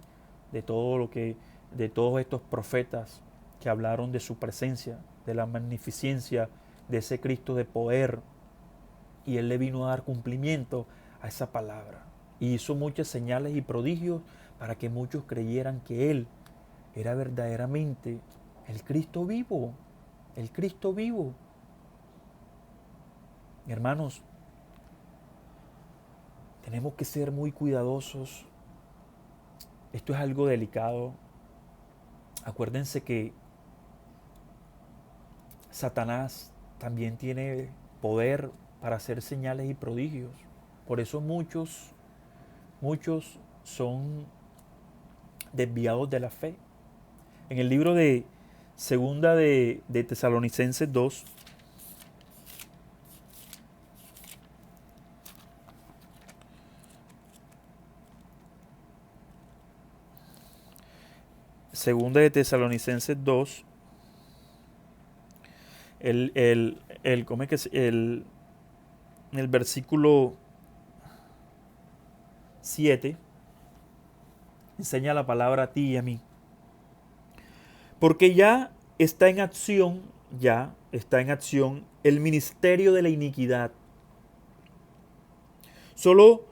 de todos estos profetas que hablaron de su presencia, de la magnificencia de ese Cristo de poder. Y Él le vino a dar cumplimiento a esa palabra. Y hizo muchas señales y prodigios para que muchos creyeran que Él era verdaderamente el Cristo vivo. El Cristo vivo. Hermanos, tenemos que ser muy cuidadosos. Esto es algo delicado. Acuérdense que Satanás también tiene poder para hacer señales y prodigios. Por eso muchos son desviados de la fe. En el libro de Segunda de Tesalonicenses 2, Segunda de Tesalonicenses 2, ¿cómo es que en el versículo 7 enseña la palabra a ti y a mí. Porque ya está en acción el ministerio de la iniquidad. Solo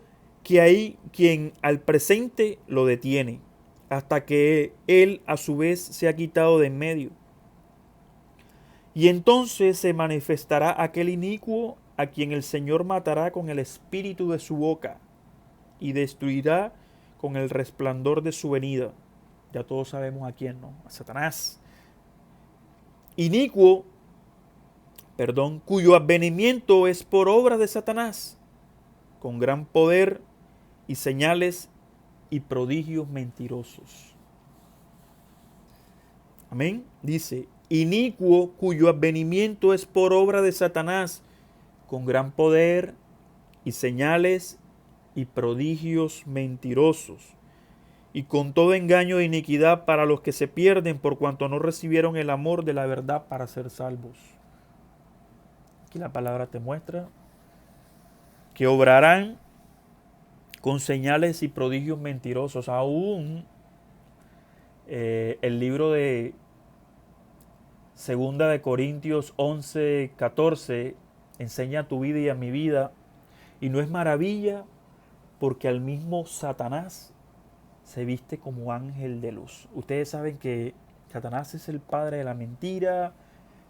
que hay quien al presente lo detiene, hasta que él a su vez se ha quitado de en medio. Y entonces se manifestará aquel inicuo a quien el Señor matará con el espíritu de su boca y destruirá con el resplandor de su venida. Ya todos sabemos a quién, ¿no? A Satanás. Inicuo, cuyo advenimiento es por obra de Satanás, con gran poder y señales y prodigios mentirosos. Amén. Dice, inicuo cuyo advenimiento es por obra de Satanás, con gran poder y señales y prodigios mentirosos, y con todo engaño de iniquidad para los que se pierden por cuanto no recibieron el amor de la verdad para ser salvos. Aquí la palabra te muestra que obrarán con señales y prodigios mentirosos. Aún el libro de Segunda de Corintios 11:14 enseña a tu vida y a mi vida. Y no es maravilla porque al mismo Satanás se viste como ángel de luz. Ustedes saben que Satanás es el padre de la mentira,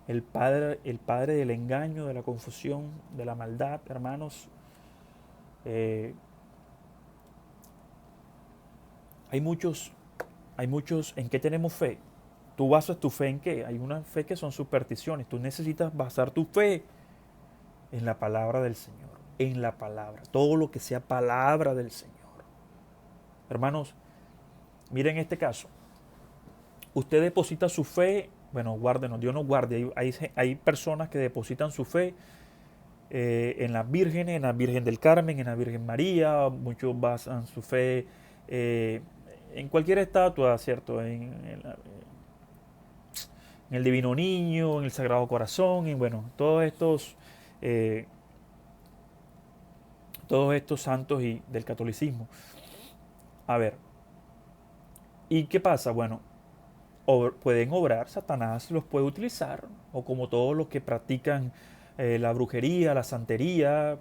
el padre del engaño, de la confusión, de la maldad, hermanos. Eh, hay muchos, ¿en qué tenemos fe? ¿Tú basas tu fe en qué? Hay una fe que son supersticiones. Tú necesitas basar tu fe en la palabra del Señor, en la palabra, todo lo que sea palabra del Señor. Hermanos, miren este caso. Usted deposita su fe, bueno, guárdenos, Dios nos guarde. Hay personas que depositan su fe en las vírgenes, en la Virgen del Carmen, en la Virgen María. Muchos basan su fe en cualquier estatua, ¿cierto? En el Divino Niño, en el Sagrado Corazón, y bueno, eh, todos estos santos y del catolicismo. A ver, ¿y qué pasa? Bueno, pueden obrar, Satanás los puede utilizar, o como todos los que practican la brujería, la santería,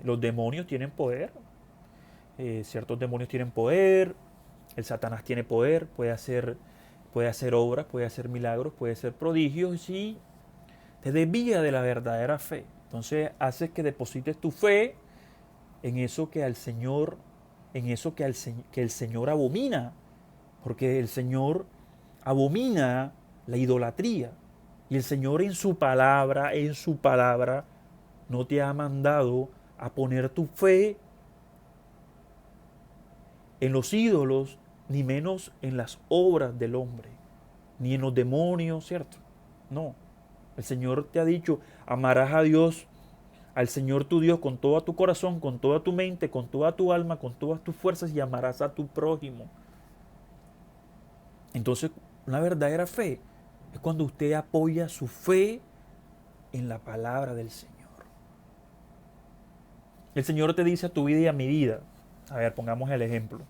los demonios tienen poder, ciertos demonios tienen poder, el Satanás tiene poder, puede hacer obras, puede hacer milagros, puede hacer prodigios y te desvía de la verdadera fe. Entonces haces que deposites tu fe en eso que al Señor, en eso que el Señor abomina, porque el Señor abomina la idolatría. Y el Señor en su palabra, no te ha mandado a poner tu fe en los ídolos, ni menos en las obras del hombre, ni en los demonios, ¿cierto? No. El Señor te ha dicho, amarás a Dios, al Señor tu Dios con todo tu corazón, con toda tu mente, con toda tu alma, con todas tus fuerzas y amarás a tu prójimo. Entonces, una verdadera fe es cuando usted apoya su fe en la palabra del Señor. El Señor te dice a tu vida y a mi vida. A ver, pongamos el ejemplo.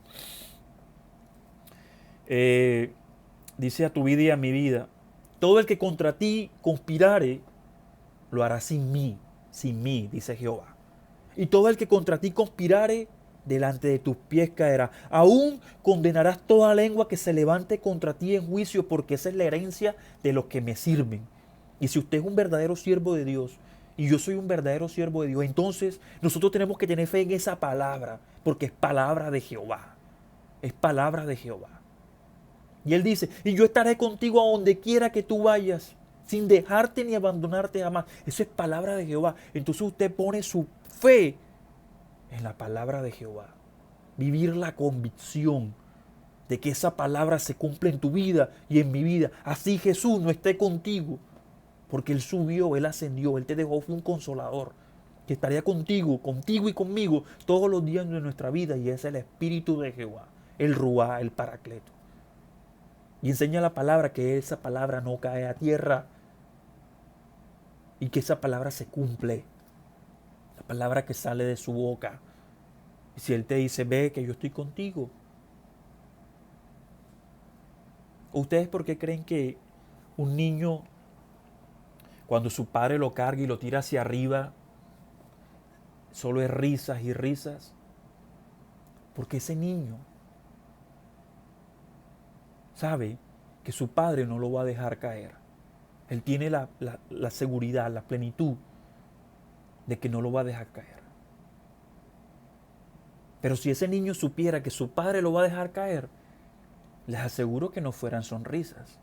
Dice a tu vida y a mi vida, todo el que contra ti conspirare, lo hará sin mí, dice Jehová. Y todo el que contra ti conspirare, delante de tus pies caerá. Aún condenarás toda lengua que se levante contra ti en juicio, porque esa es la herencia de los que me sirven. Y si usted es un verdadero siervo de Dios, y yo soy un verdadero siervo de Dios, entonces nosotros tenemos que tener fe en esa palabra, porque es palabra de Jehová. Es palabra de Jehová. Y Él dice, y yo estaré contigo a donde quiera que tú vayas, sin dejarte ni abandonarte jamás. Eso es palabra de Jehová. Entonces usted pone su fe en la palabra de Jehová. Vivir la convicción de que esa palabra se cumple en tu vida y en mi vida. Así Jesús no esté contigo, porque Él subió, Él ascendió, Él te dejó, fue un consolador que estaría contigo y conmigo todos los días de nuestra vida, y es el Espíritu de Jehová, el Ruá, el Paracleto. Y enseña la palabra, que esa palabra no cae a tierra y que esa palabra se cumple. La palabra que sale de su boca. Y si Él te dice, ve que yo estoy contigo. ¿Ustedes por qué creen que un niño, cuando su padre lo carga y lo tira hacia arriba, solo es risas y risas? Porque ese niño sabe que su padre no lo va a dejar caer. Él tiene la seguridad, la plenitud de que no lo va a dejar caer. Pero si ese niño supiera que su padre lo va a dejar caer, les aseguro que no fueran sonrisas.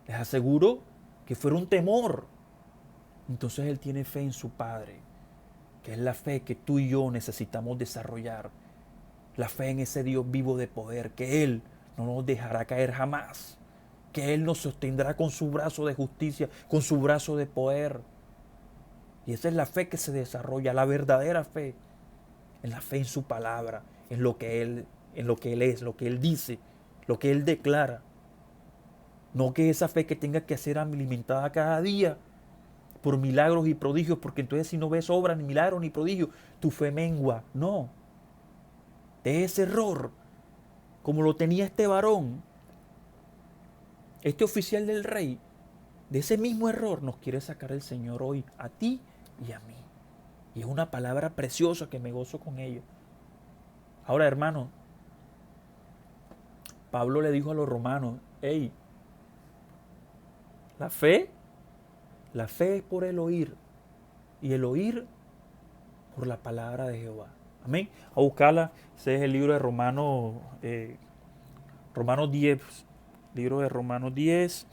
Les aseguro que fuera un temor. Entonces él tiene fe en su padre, que es la fe que tú y yo necesitamos desarrollar. La fe en ese Dios vivo de poder, que Él no nos dejará caer jamás, que Él nos sostendrá con su brazo de justicia, con su brazo de poder. Y esa es la fe que se desarrolla, la verdadera fe, en la fe en su palabra, en lo que Él es, lo que Él dice, lo que Él declara. No que esa fe que tenga que ser alimentada cada día por milagros y prodigios, porque entonces si no ves obras, ni milagros, ni prodigios, tu fe mengua. No. De ese error, como lo tenía este varón, este oficial del rey, De ese mismo error nos quiere sacar el Señor hoy, a ti y a mí. Y es una palabra preciosa que me gozo con ello. Ahora, hermano, Pablo le dijo a los romanos, hey, la fe es por el oír, y el oír por la palabra de Jehová. Amén. A buscarla, ese es el libro de Romanos, Romanos 10, libro de Romanos 10.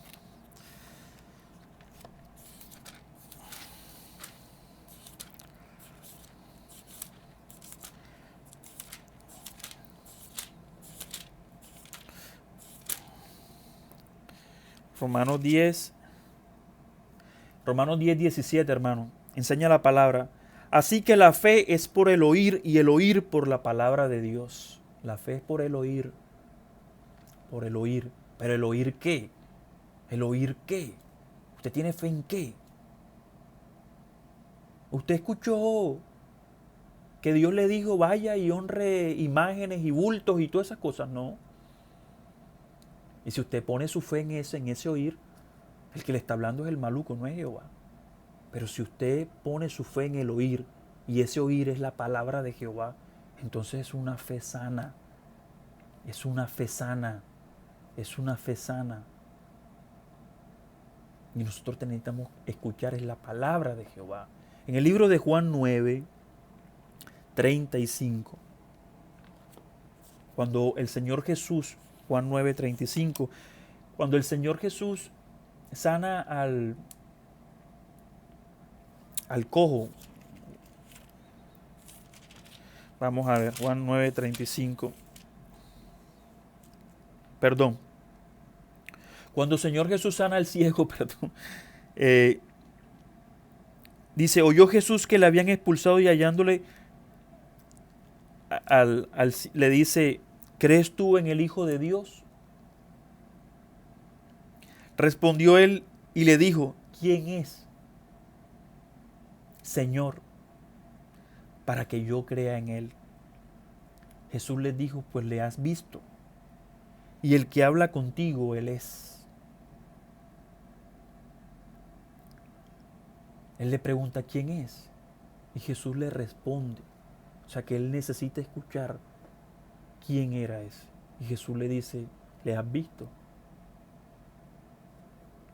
Romanos 10, Romanos 10, 17, hermano. Enseña la palabra. Así que la fe es por el oír y el oír por la palabra de Dios. La fe es por el oír. Por el oír. ¿Pero el oír qué? ¿El oír qué? ¿Usted tiene fe en qué? ¿Usted escuchó que Dios le dijo vaya y honre imágenes y bultos y todas esas cosas? No. Y si usted pone su fe en ese oír, el que le está hablando es el maluco, no es Jehová. Pero si usted pone su fe en el oír, y ese oír es la palabra de Jehová, entonces es una fe sana. Es una fe sana. Es una fe sana. Y nosotros necesitamos escuchar es la palabra de Jehová. En el libro de Juan 9, 35, cuando el Señor Jesús, Juan 9, 35, cuando el Señor Jesús sana al cojo. Vamos a ver, Juan 9, 35. Perdón. Cuando el Señor Jesús sana al ciego, perdón, dice, oyó Jesús que le habían expulsado y hallándole, le dice, ¿crees tú en el Hijo de Dios? Respondió él y le dijo, ¿quién es, Señor, para que yo crea en él? Jesús le dijo, pues le has visto, y el que habla contigo, él es. Él le pregunta, ¿quién es? Y Jesús le responde. O sea que él necesita escuchar quién era ese. Y Jesús le dice, ¿le has visto?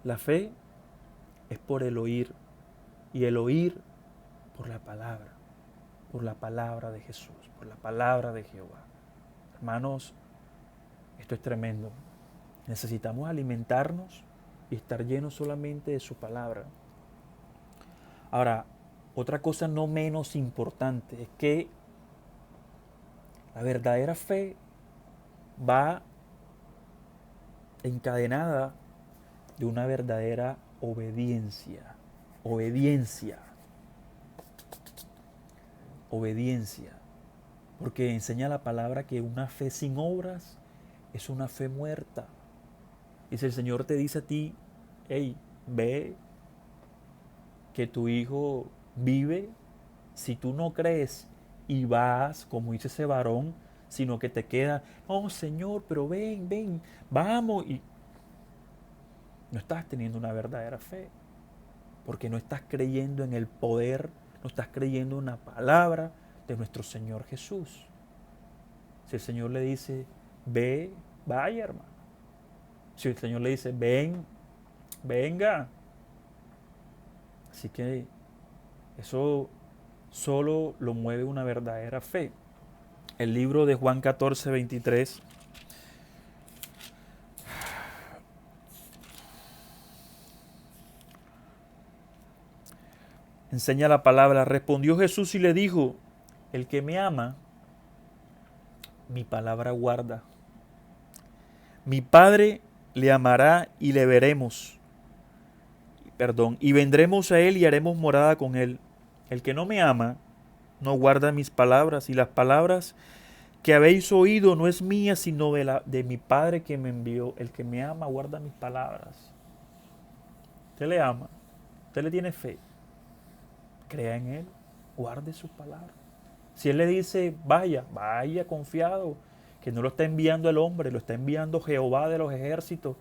La fe es por el oír, y el oír por la palabra de Jesús, por la palabra de Jehová. Hermanos, esto es tremendo. Necesitamos alimentarnos y estar llenos solamente de su palabra. Ahora, otra cosa no menos importante es que la verdadera fe va encadenada de una verdadera obediencia. Obediencia. Obediencia. Porque enseña la palabra que una fe sin obras es una fe muerta. Y si el Señor te dice a ti, hey, ve que tu hijo vive, si tú no crees y vas, como dice ese varón, sino que te queda, oh Señor, pero ven, vamos, y no estás teniendo una verdadera fe, porque no estás creyendo en el poder, no estás creyendo en la palabra de nuestro Señor Jesús. Si el Señor le dice, ve, vaya, hermano. Si el Señor le dice, ven, venga. Así que eso solo lo mueve una verdadera fe. El libro de Juan 14, 23. Enseña la palabra. Respondió Jesús y le dijo, el que me ama, mi palabra guarda. Mi Padre le amará y le veremos. Y vendremos a él y haremos morada con él. El que no me ama, no guarda mis palabras, y las palabras que habéis oído no es mía, sino de mi Padre que me envió. El que me ama, guarda mis palabras. Usted le ama, usted le tiene fe. Crea en él, guarde sus palabras. Si él le dice, vaya confiado, que no lo está enviando el hombre, lo está enviando Jehová de los ejércitos.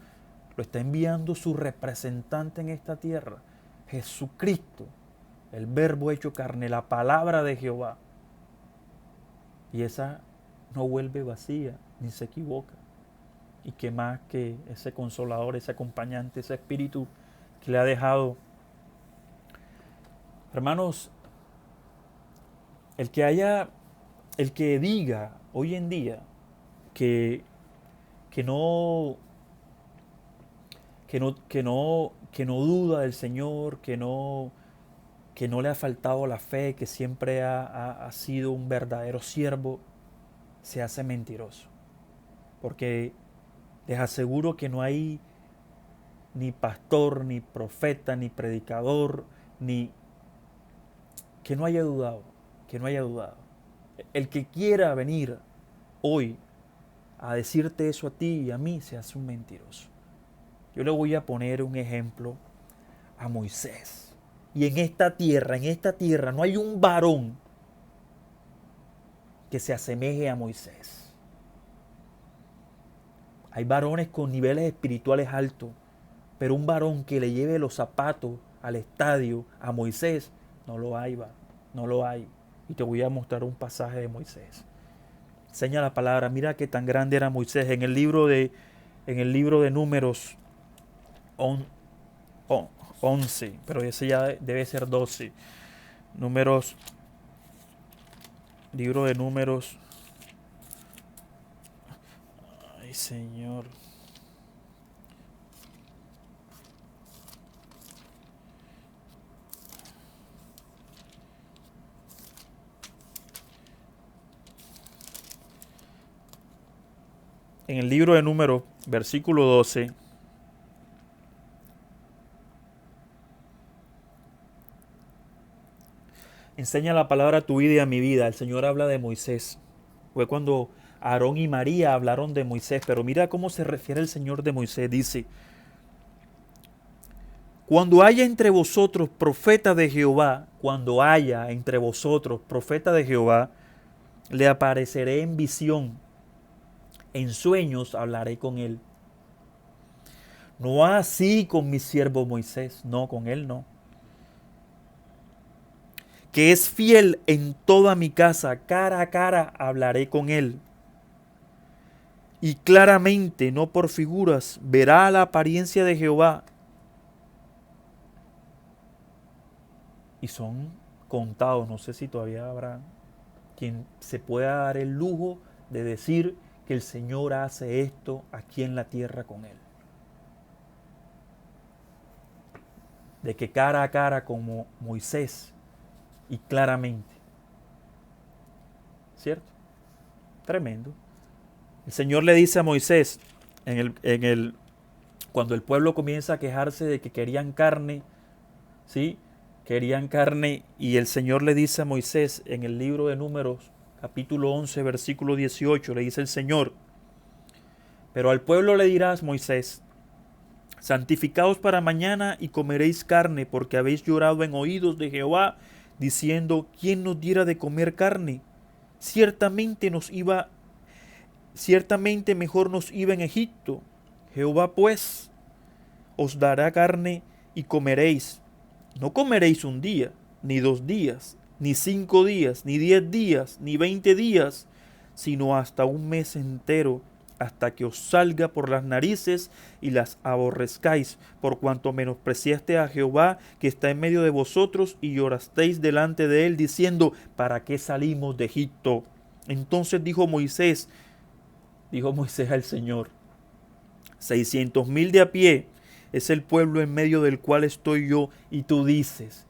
lo está enviando su representante en esta tierra, Jesucristo, el Verbo hecho carne, la palabra de Jehová. Y esa no vuelve vacía, ni se equivoca. Y que más que ese consolador, ese acompañante, ese espíritu que le ha dejado. Hermanos, el que diga hoy en día que, que no, que no duda del Señor, que no le ha faltado la fe, que siempre ha sido un verdadero siervo, se hace mentiroso. Porque les aseguro que no hay ni pastor, ni profeta, ni predicador, ni que no haya dudado, que no haya dudado. El que quiera venir hoy a decirte eso a ti y a mí se hace un mentiroso. Yo le voy a poner un ejemplo a Moisés. Y en esta tierra no hay un varón que se asemeje a Moisés. Hay varones con niveles espirituales altos, pero un varón que le lleve los zapatos al estadio a Moisés, no lo hay, no lo hay. Y te voy a mostrar un pasaje de Moisés. Enseña la palabra, mira qué tan grande era Moisés. En el libro de Números 11, pero ese ya debe ser 12. Libro de Números. Ay, Señor. En el libro de Números, versículo 12. Enseña la palabra a tu vida y a mi vida. El Señor habla de Moisés. Fue cuando Aarón y María hablaron de Moisés. Pero mira cómo se refiere el Señor de Moisés. Dice, cuando haya entre vosotros profeta de Jehová, le apareceré en visión. En sueños hablaré con él. No así con mi siervo Moisés. No, con él no. Que es fiel en toda mi casa, cara a cara hablaré con él. Y claramente, no por figuras, verá la apariencia de Jehová. Y son contados, no sé si todavía habrá quien se pueda dar el lujo de decir que el Señor hace esto aquí en la tierra con él. De que cara a cara como Moisés y claramente. ¿Cierto? Tremendo. El Señor le dice a Moisés, cuando el pueblo comienza a quejarse de que querían carne, ¿sí? Querían carne, y el Señor le dice a Moisés en el libro de Números, capítulo 11, versículo 18, le dice el Señor, pero al pueblo le dirás, Moisés, santificaos para mañana y comeréis carne, porque habéis llorado en oídos de Jehová, diciendo, ¿quién nos diera de comer carne? Ciertamente mejor nos iba en Egipto. Jehová pues os dará carne y comeréis. No comeréis un día, ni 2 días, ni 5 días, ni 10 días, ni 20 días, sino hasta un mes entero, hasta que os salga por las narices y las aborrezcáis, por cuanto menospreciaste a Jehová que está en medio de vosotros y llorasteis delante de él, diciendo, ¿para qué salimos de Egipto? Entonces dijo Moisés al Señor, 600,000 de a pie es el pueblo en medio del cual estoy yo, y tú dices,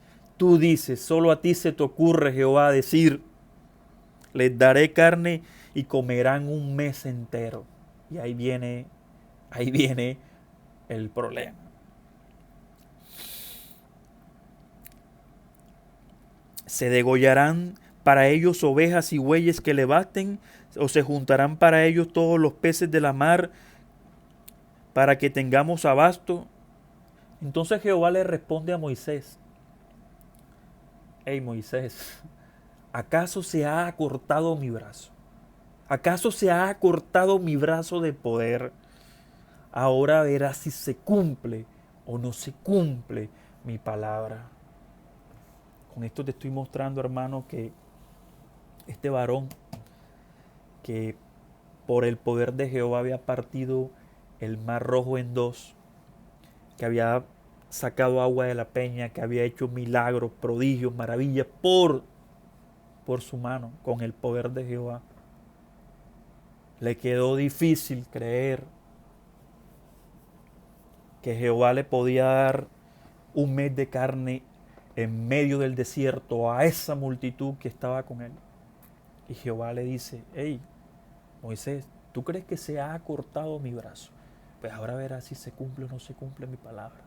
solo a ti se te ocurre, Jehová, decir, les daré carne y comerán un mes entero. Y ahí viene el problema. Se degollarán para ellos ovejas y bueyes que le baten, o se juntarán para ellos todos los peces de la mar, para que tengamos abasto. Entonces Jehová le responde a Moisés, hey Moisés, ¿acaso se ha acortado mi brazo? ¿Acaso se ha acortado mi brazo de poder? Ahora verás si se cumple o no se cumple mi palabra. Con esto te estoy mostrando, hermano, que este varón que por el poder de Jehová había partido el mar rojo en dos, que había sacado agua de la peña, que había hecho milagros, prodigios, maravillas por su mano, con el poder de Jehová. Le quedó difícil creer que Jehová le podía dar un mes de carne en medio del desierto a esa multitud que estaba con él. Y Jehová le dice: hey, Moisés, ¿tú crees que se ha acortado mi brazo? Pues ahora verás si se cumple o no se cumple mi palabra.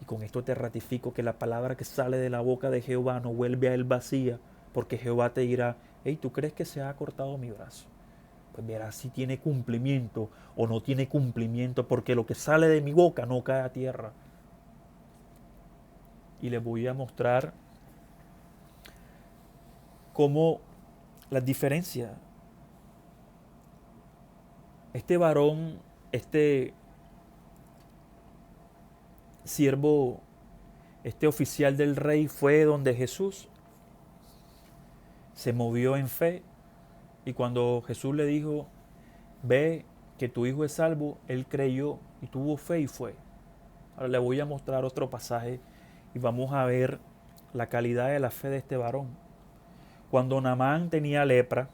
Y con esto te ratifico que la palabra que sale de la boca de Jehová no vuelve a él vacía, porque Jehová te dirá: hey, ¿tú crees que se ha acortado mi brazo? Pues verás si tiene cumplimiento o no tiene cumplimiento, porque lo que sale de mi boca no cae a tierra. Y les voy a mostrar cómo las diferencias. Este varón, este siervo, este oficial del rey fue donde Jesús, se movió en fe, y cuando Jesús le dijo: ve que tu hijo es salvo, él creyó y tuvo fe y fue. Ahora le voy a mostrar otro pasaje y vamos a ver la calidad de la fe de este varón. Cuando Naamán tenía lepra,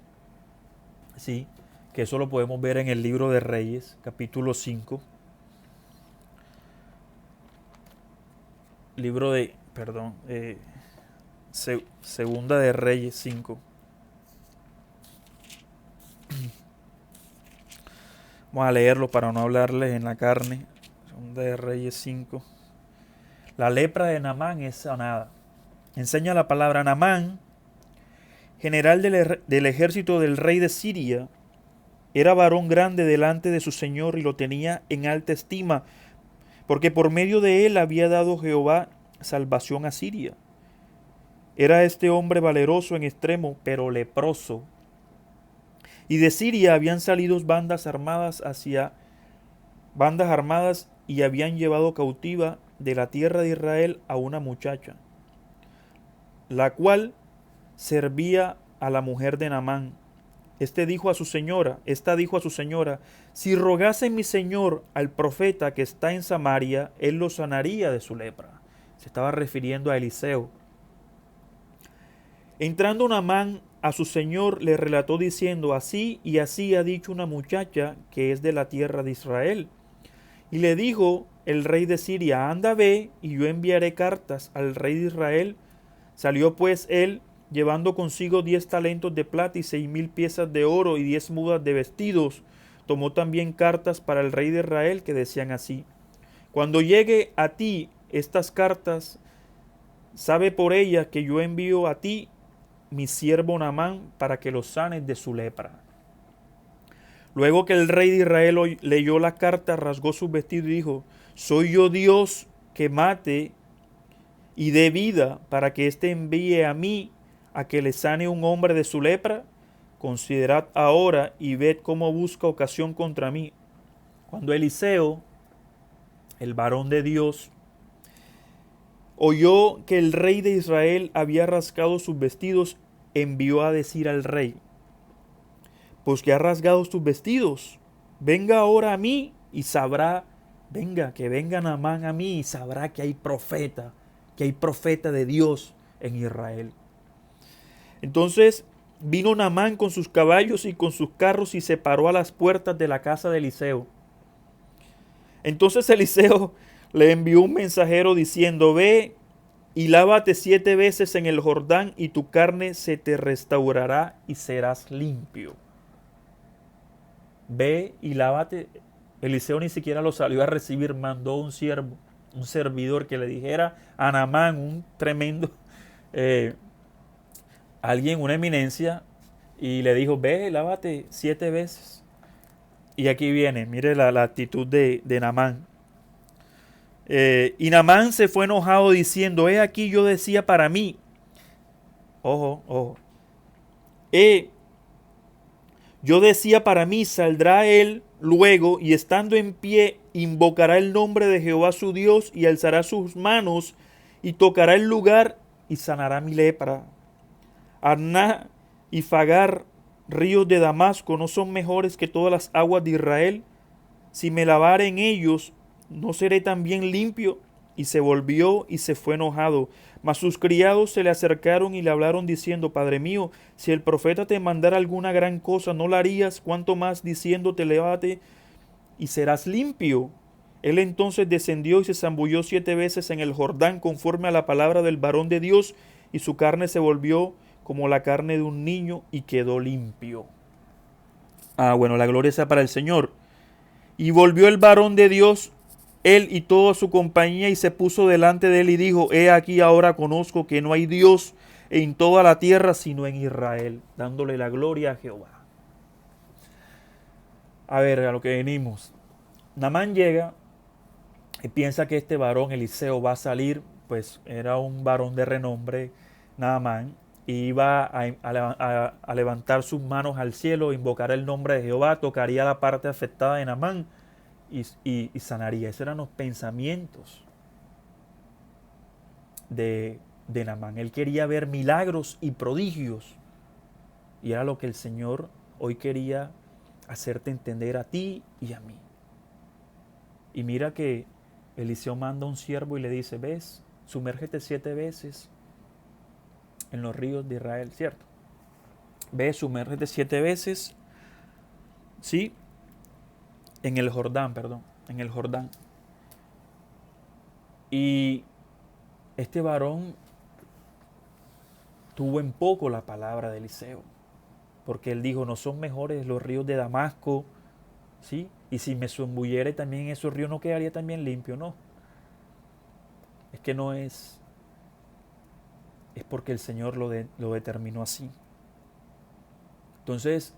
sí, que eso lo podemos ver en el libro de Reyes, capítulo 5. Segunda de Reyes 5. Vamos a leerlo para no hablarles en la carne. Segunda de Reyes 5. La lepra de Naamán es sanada. Enseña la palabra: Naamán, general del ejército del rey de Siria, era varón grande delante de su señor y lo tenía en alta estima, porque por medio de él había dado Jehová salvación a Siria. Era este hombre valeroso en extremo, pero leproso. Y de Siria habían salido bandas armadas y habían llevado cautiva de la tierra de Israel a una muchacha, la cual servía a la mujer de Naamán. Esta dijo a su señora: si rogase mi señor al profeta que está en Samaria, él lo sanaría de su lepra. Se estaba refiriendo a Eliseo. Entrando Naamán a su señor, le relató diciendo: así y así ha dicho una muchacha que es de la tierra de Israel. Y le dijo el rey de Siria: anda, ve, y yo enviaré cartas al rey de Israel. Salió pues él, llevando consigo 10 talentos de plata y 6,000 piezas de oro y 10 mudas de vestidos. Tomó también cartas para el rey de Israel que decían así: cuando llegue a ti estas cartas, sabe por ellas que yo envío a ti mi siervo Naamán para que lo sanes de su lepra. Luego que el rey de Israel leyó la carta, rasgó sus vestidos y dijo: ¿soy yo Dios que mate y dé vida para que éste envíe a mí a que le sane un hombre de su lepra? Considerad ahora y ved cómo busca ocasión contra mí. Cuando Eliseo, el varón de Dios, oyó que el rey de Israel había rasgado sus vestidos, envió a decir al rey: pues que ha rasgado sus vestidos, venga ahora a mí y sabrá, que venga Naamán a mí y sabrá que hay profeta de Dios en Israel. Entonces vino Naamán con sus caballos y con sus carros y se paró a las puertas de la casa de Eliseo. Entonces Eliseo le envió un mensajero diciendo: ve y lávate 7 veces en el Jordán y tu carne se te restaurará y serás limpio. Ve y lávate. Eliseo ni siquiera lo salió a recibir, mandó un servidor que le dijera a Naamán, un tremendo, alguien, una eminencia, y le dijo: ve, lávate 7 veces. Y aquí viene, mire la actitud de Naamán. Y Naamán se fue enojado diciendo: he aquí yo decía para mí, yo decía para mí, saldrá él luego, y estando en pie, invocará el nombre de Jehová su Dios, y alzará sus manos, y tocará el lugar, y sanará mi lepra. Arná y Fagar, ríos de Damasco, ¿no son mejores que todas las aguas de Israel? Si me lavare en ellos, ¿no seré también limpio? Y se volvió y se fue enojado. Mas sus criados se le acercaron y le hablaron diciendo, Padre mío, si el profeta te mandara alguna gran cosa, ¿no la harías? Cuanto más diciéndote, levate y serás limpio. Él entonces descendió y se zambulló 7 veces en el Jordán conforme a la palabra del varón de Dios, y su carne se volvió como la carne de un niño y quedó limpio. Bueno, la gloria sea para el Señor. Y volvió el varón de Dios, él y toda su compañía, y se puso delante de él y dijo, he aquí ahora conozco que no hay Dios en toda la tierra sino en Israel, dándole la gloria a Jehová. A ver, a lo que venimos. Naamán llega y piensa que este varón Eliseo va a salir, pues era un varón de renombre, Naamán, y iba a levantar sus manos al cielo, invocar el nombre de Jehová, tocaría la parte afectada de Naamán y sanaría. Esos eran los pensamientos de Naamán. Él quería ver milagros y prodigios, y era lo que el Señor hoy quería hacerte entender a ti y a mí. Y mira que Eliseo manda a un siervo y le dice, ves, sumérgete 7 veces en los ríos de Israel, ¿cierto? Ves, sumérgete 7 veces, ¿sí? En el Jordán. Y este varón tuvo en poco la palabra de Eliseo, porque él dijo, no son mejores los ríos de Damasco, ¿sí? Y si me zambulliere también en esos ríos, ¿no quedaría también limpio? No. Es que no es porque el Señor lo determinó así. Entonces,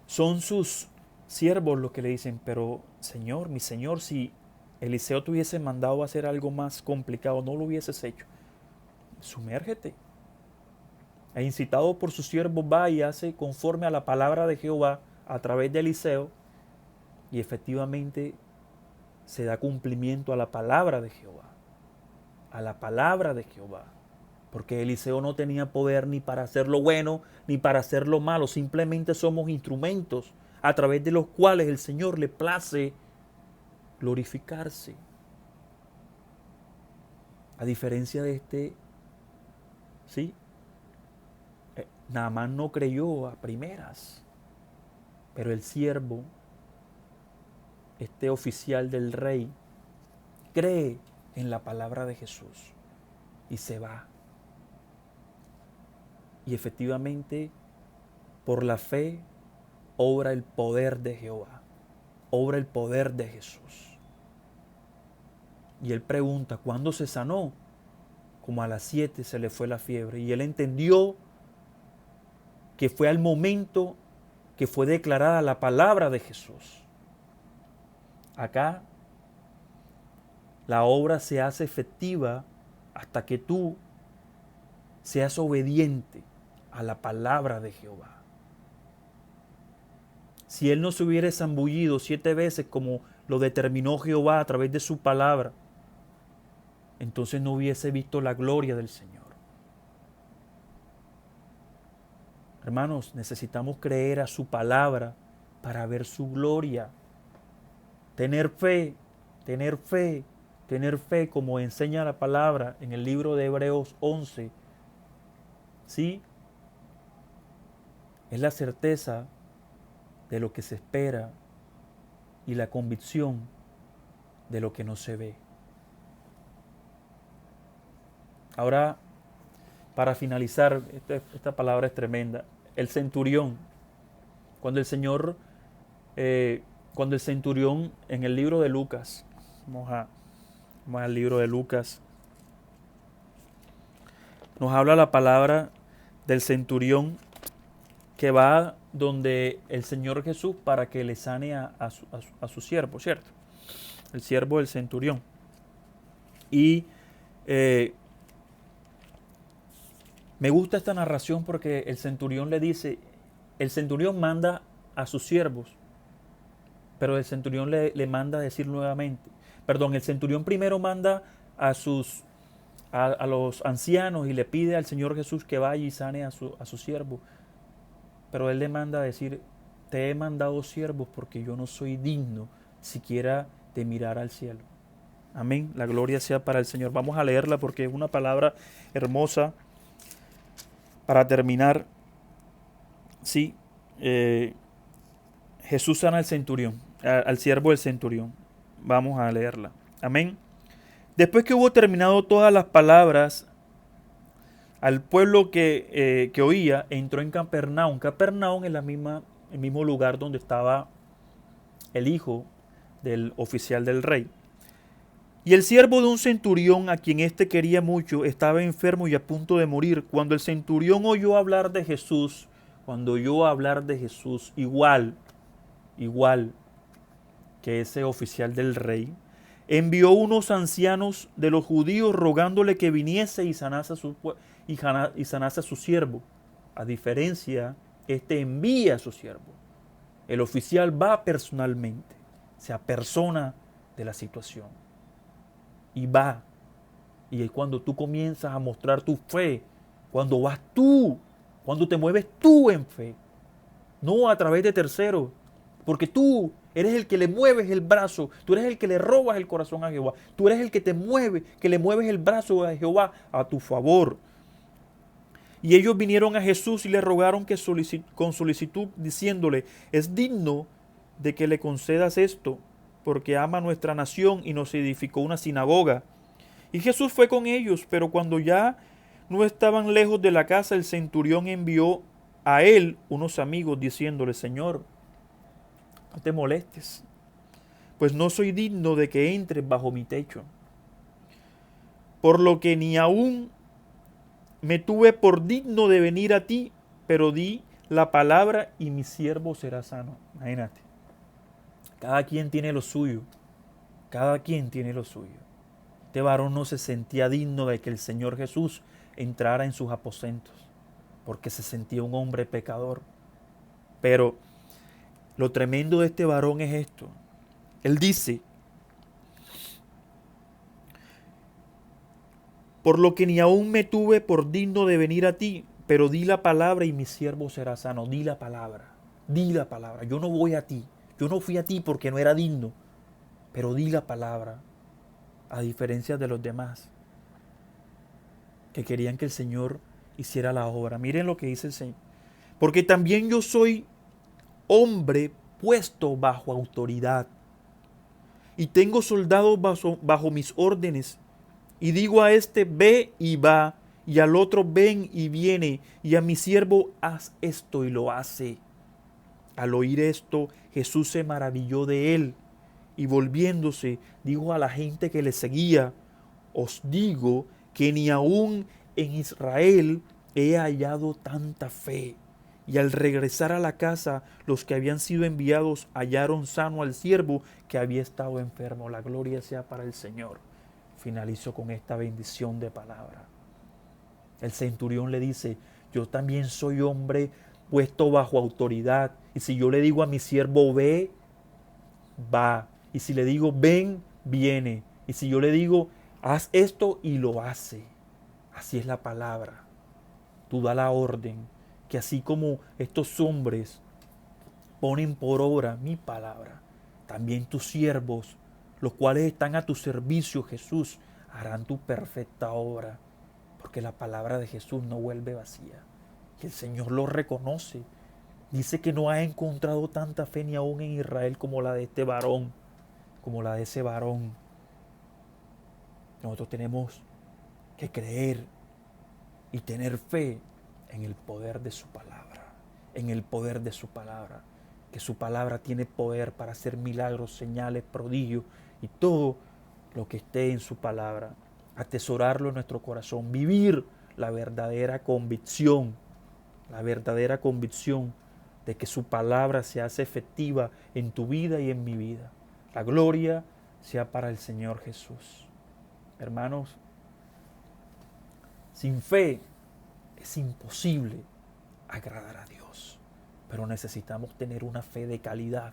son sus siervos los que le dicen, pero Señor, mi Señor, si Eliseo te hubiese mandado a hacer algo más complicado, no lo hubieses hecho. Sumérgete. E incitado por su siervo, va y hace conforme a la palabra de Jehová a través de Eliseo, y efectivamente se da cumplimiento a la palabra de Jehová. A la palabra de Jehová. Porque Eliseo no tenía poder ni para hacer lo bueno ni para hacer lo malo. Simplemente somos instrumentos a través de los cuales el Señor le place glorificarse. A diferencia de este, ¿sí? Naamán no creyó a primeras, pero el siervo, este oficial del rey, cree en la palabra de Jesús y se va. Y efectivamente, por la fe, obra el poder de Jehová, obra el poder de Jesús. Y él pregunta, ¿cuándo se sanó? Como a las 7 se le fue la fiebre. Y él entendió que fue al momento que fue declarada la palabra de Jesús. Acá la obra se hace efectiva hasta que tú seas obediente a la palabra de Jehová. Si él no se hubiera zambullido 7 veces como lo determinó Jehová a través de su palabra, entonces no hubiese visto la gloria del Señor. Hermanos, necesitamos creer a su palabra para ver su gloria. Tener fe, tener fe, tener fe, como enseña la palabra en el libro de Hebreos 11. ¿Sí? Es la certeza de lo que se espera y la convicción de lo que no se ve. Ahora, para finalizar, esta palabra es tremenda. El centurión, cuando el centurión en el libro de Lucas, vamos al libro de Lucas, nos habla la palabra del centurión que va donde el Señor Jesús para que le sane a su siervo, ¿cierto? El siervo del centurión. Y me gusta esta narración porque el centurión le dice, el centurión manda a sus siervos Pero el centurión le manda a decir nuevamente, perdón, el centurión primero manda a los ancianos y le pide al Señor Jesús que vaya y sane a su siervo. Pero él le manda a decir, te he mandado siervos porque yo no soy digno siquiera de mirar al cielo. Amén. La gloria sea para el Señor. Vamos a leerla porque es una palabra hermosa para terminar. Sí, Jesús sana al centurión, al siervo del centurión. Vamos a leerla. Amén. Después que hubo terminado todas las palabras al pueblo que oía, entró en Capernaum. Capernaum es el mismo lugar donde estaba el hijo del oficial del rey. Y el siervo de un centurión, a quien éste quería mucho, estaba enfermo y a punto de morir. Cuando el centurión oyó hablar de Jesús, igual que ese oficial del rey, envió unos ancianos de los judíos rogándole que viniese y sanase a su siervo. A diferencia, este envía a su siervo. El oficial va personalmente, se apersona de la situación y va. Y es cuando tú comienzas a mostrar tu fe, cuando vas tú, cuando te mueves tú en fe, no a través de terceros, porque tú eres el que le mueves el brazo, tú eres el que le robas el corazón a Jehová, tú eres el que te mueve, que le mueves el brazo a Jehová a tu favor. Y ellos vinieron a Jesús y le rogaron que con solicitud, diciéndole, es digno de que le concedas esto, porque ama nuestra nación y nos edificó una sinagoga. Y Jesús fue con ellos, pero cuando ya no estaban lejos de la casa, el centurión envió a él unos amigos, diciéndole, Señor, no te molestes, pues no soy digno de que entres bajo mi techo, por lo que ni aún me tuve por digno de venir a ti, pero di la palabra y mi siervo será sano. Imagínate, cada quien tiene lo suyo, cada quien tiene lo suyo. Este varón no se sentía digno de que el Señor Jesús entrara en sus aposentos, porque se sentía un hombre pecador. Pero lo tremendo de este varón es esto. Él dice, por lo que ni aún me tuve por digno de venir a ti, pero di la palabra y mi siervo será sano. Di la palabra, di la palabra. Yo no voy a ti, yo no fui a ti porque no era digno, pero di la palabra, a diferencia de los demás, que querían que el Señor hiciera la obra. Miren lo que dice el Señor. Porque también yo soy hombre puesto bajo autoridad, y tengo soldados bajo mis órdenes, y digo a este, ve y va, y al otro, ven y viene, y a mi siervo, haz esto y lo hace. Al oír esto, Jesús se maravilló de él, y volviéndose, dijo a la gente que le seguía, os digo que ni aún en Israel he hallado tanta fe. Y al regresar a la casa, los que habían sido enviados hallaron sano al siervo que había estado enfermo. La gloria sea para el Señor. Finalizo con esta bendición de palabra. El centurión le dice, yo también soy hombre puesto bajo autoridad. Y si yo le digo a mi siervo, ve, va. Y si le digo, ven, viene. Y si yo le digo, haz esto y lo hace. Así es la palabra. Tú da la orden, que así como estos hombres ponen por obra mi palabra, también tus siervos, los cuales están a tu servicio, Jesús, harán tu perfecta obra, porque la palabra de Jesús no vuelve vacía. Y el Señor lo reconoce. Dice que no ha encontrado tanta fe ni aún en Israel como la de este varón, como la de ese varón. Nosotros tenemos que creer y tener fe en el poder de su palabra, en el poder de su palabra, que su palabra tiene poder para hacer milagros, señales, prodigios y todo lo que esté en su palabra. Atesorarlo en nuestro corazón, vivir la verdadera convicción de que su palabra se hace efectiva en tu vida y en mi vida. La gloria sea para el Señor Jesús. Hermanos, sin fe es imposible agradar a Dios, pero necesitamos tener una fe de calidad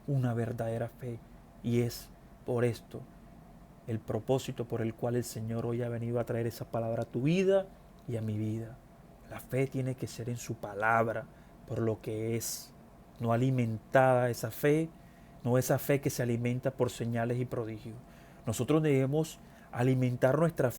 una verdadera fe. Y es por esto el propósito por el cual el Señor hoy ha venido a traer esa palabra a tu vida y a mi vida. La fe tiene que ser en su palabra, por lo que es, no alimentada esa fe, no esa fe que se alimenta por señales y prodigios. Nosotros debemos alimentar nuestra fe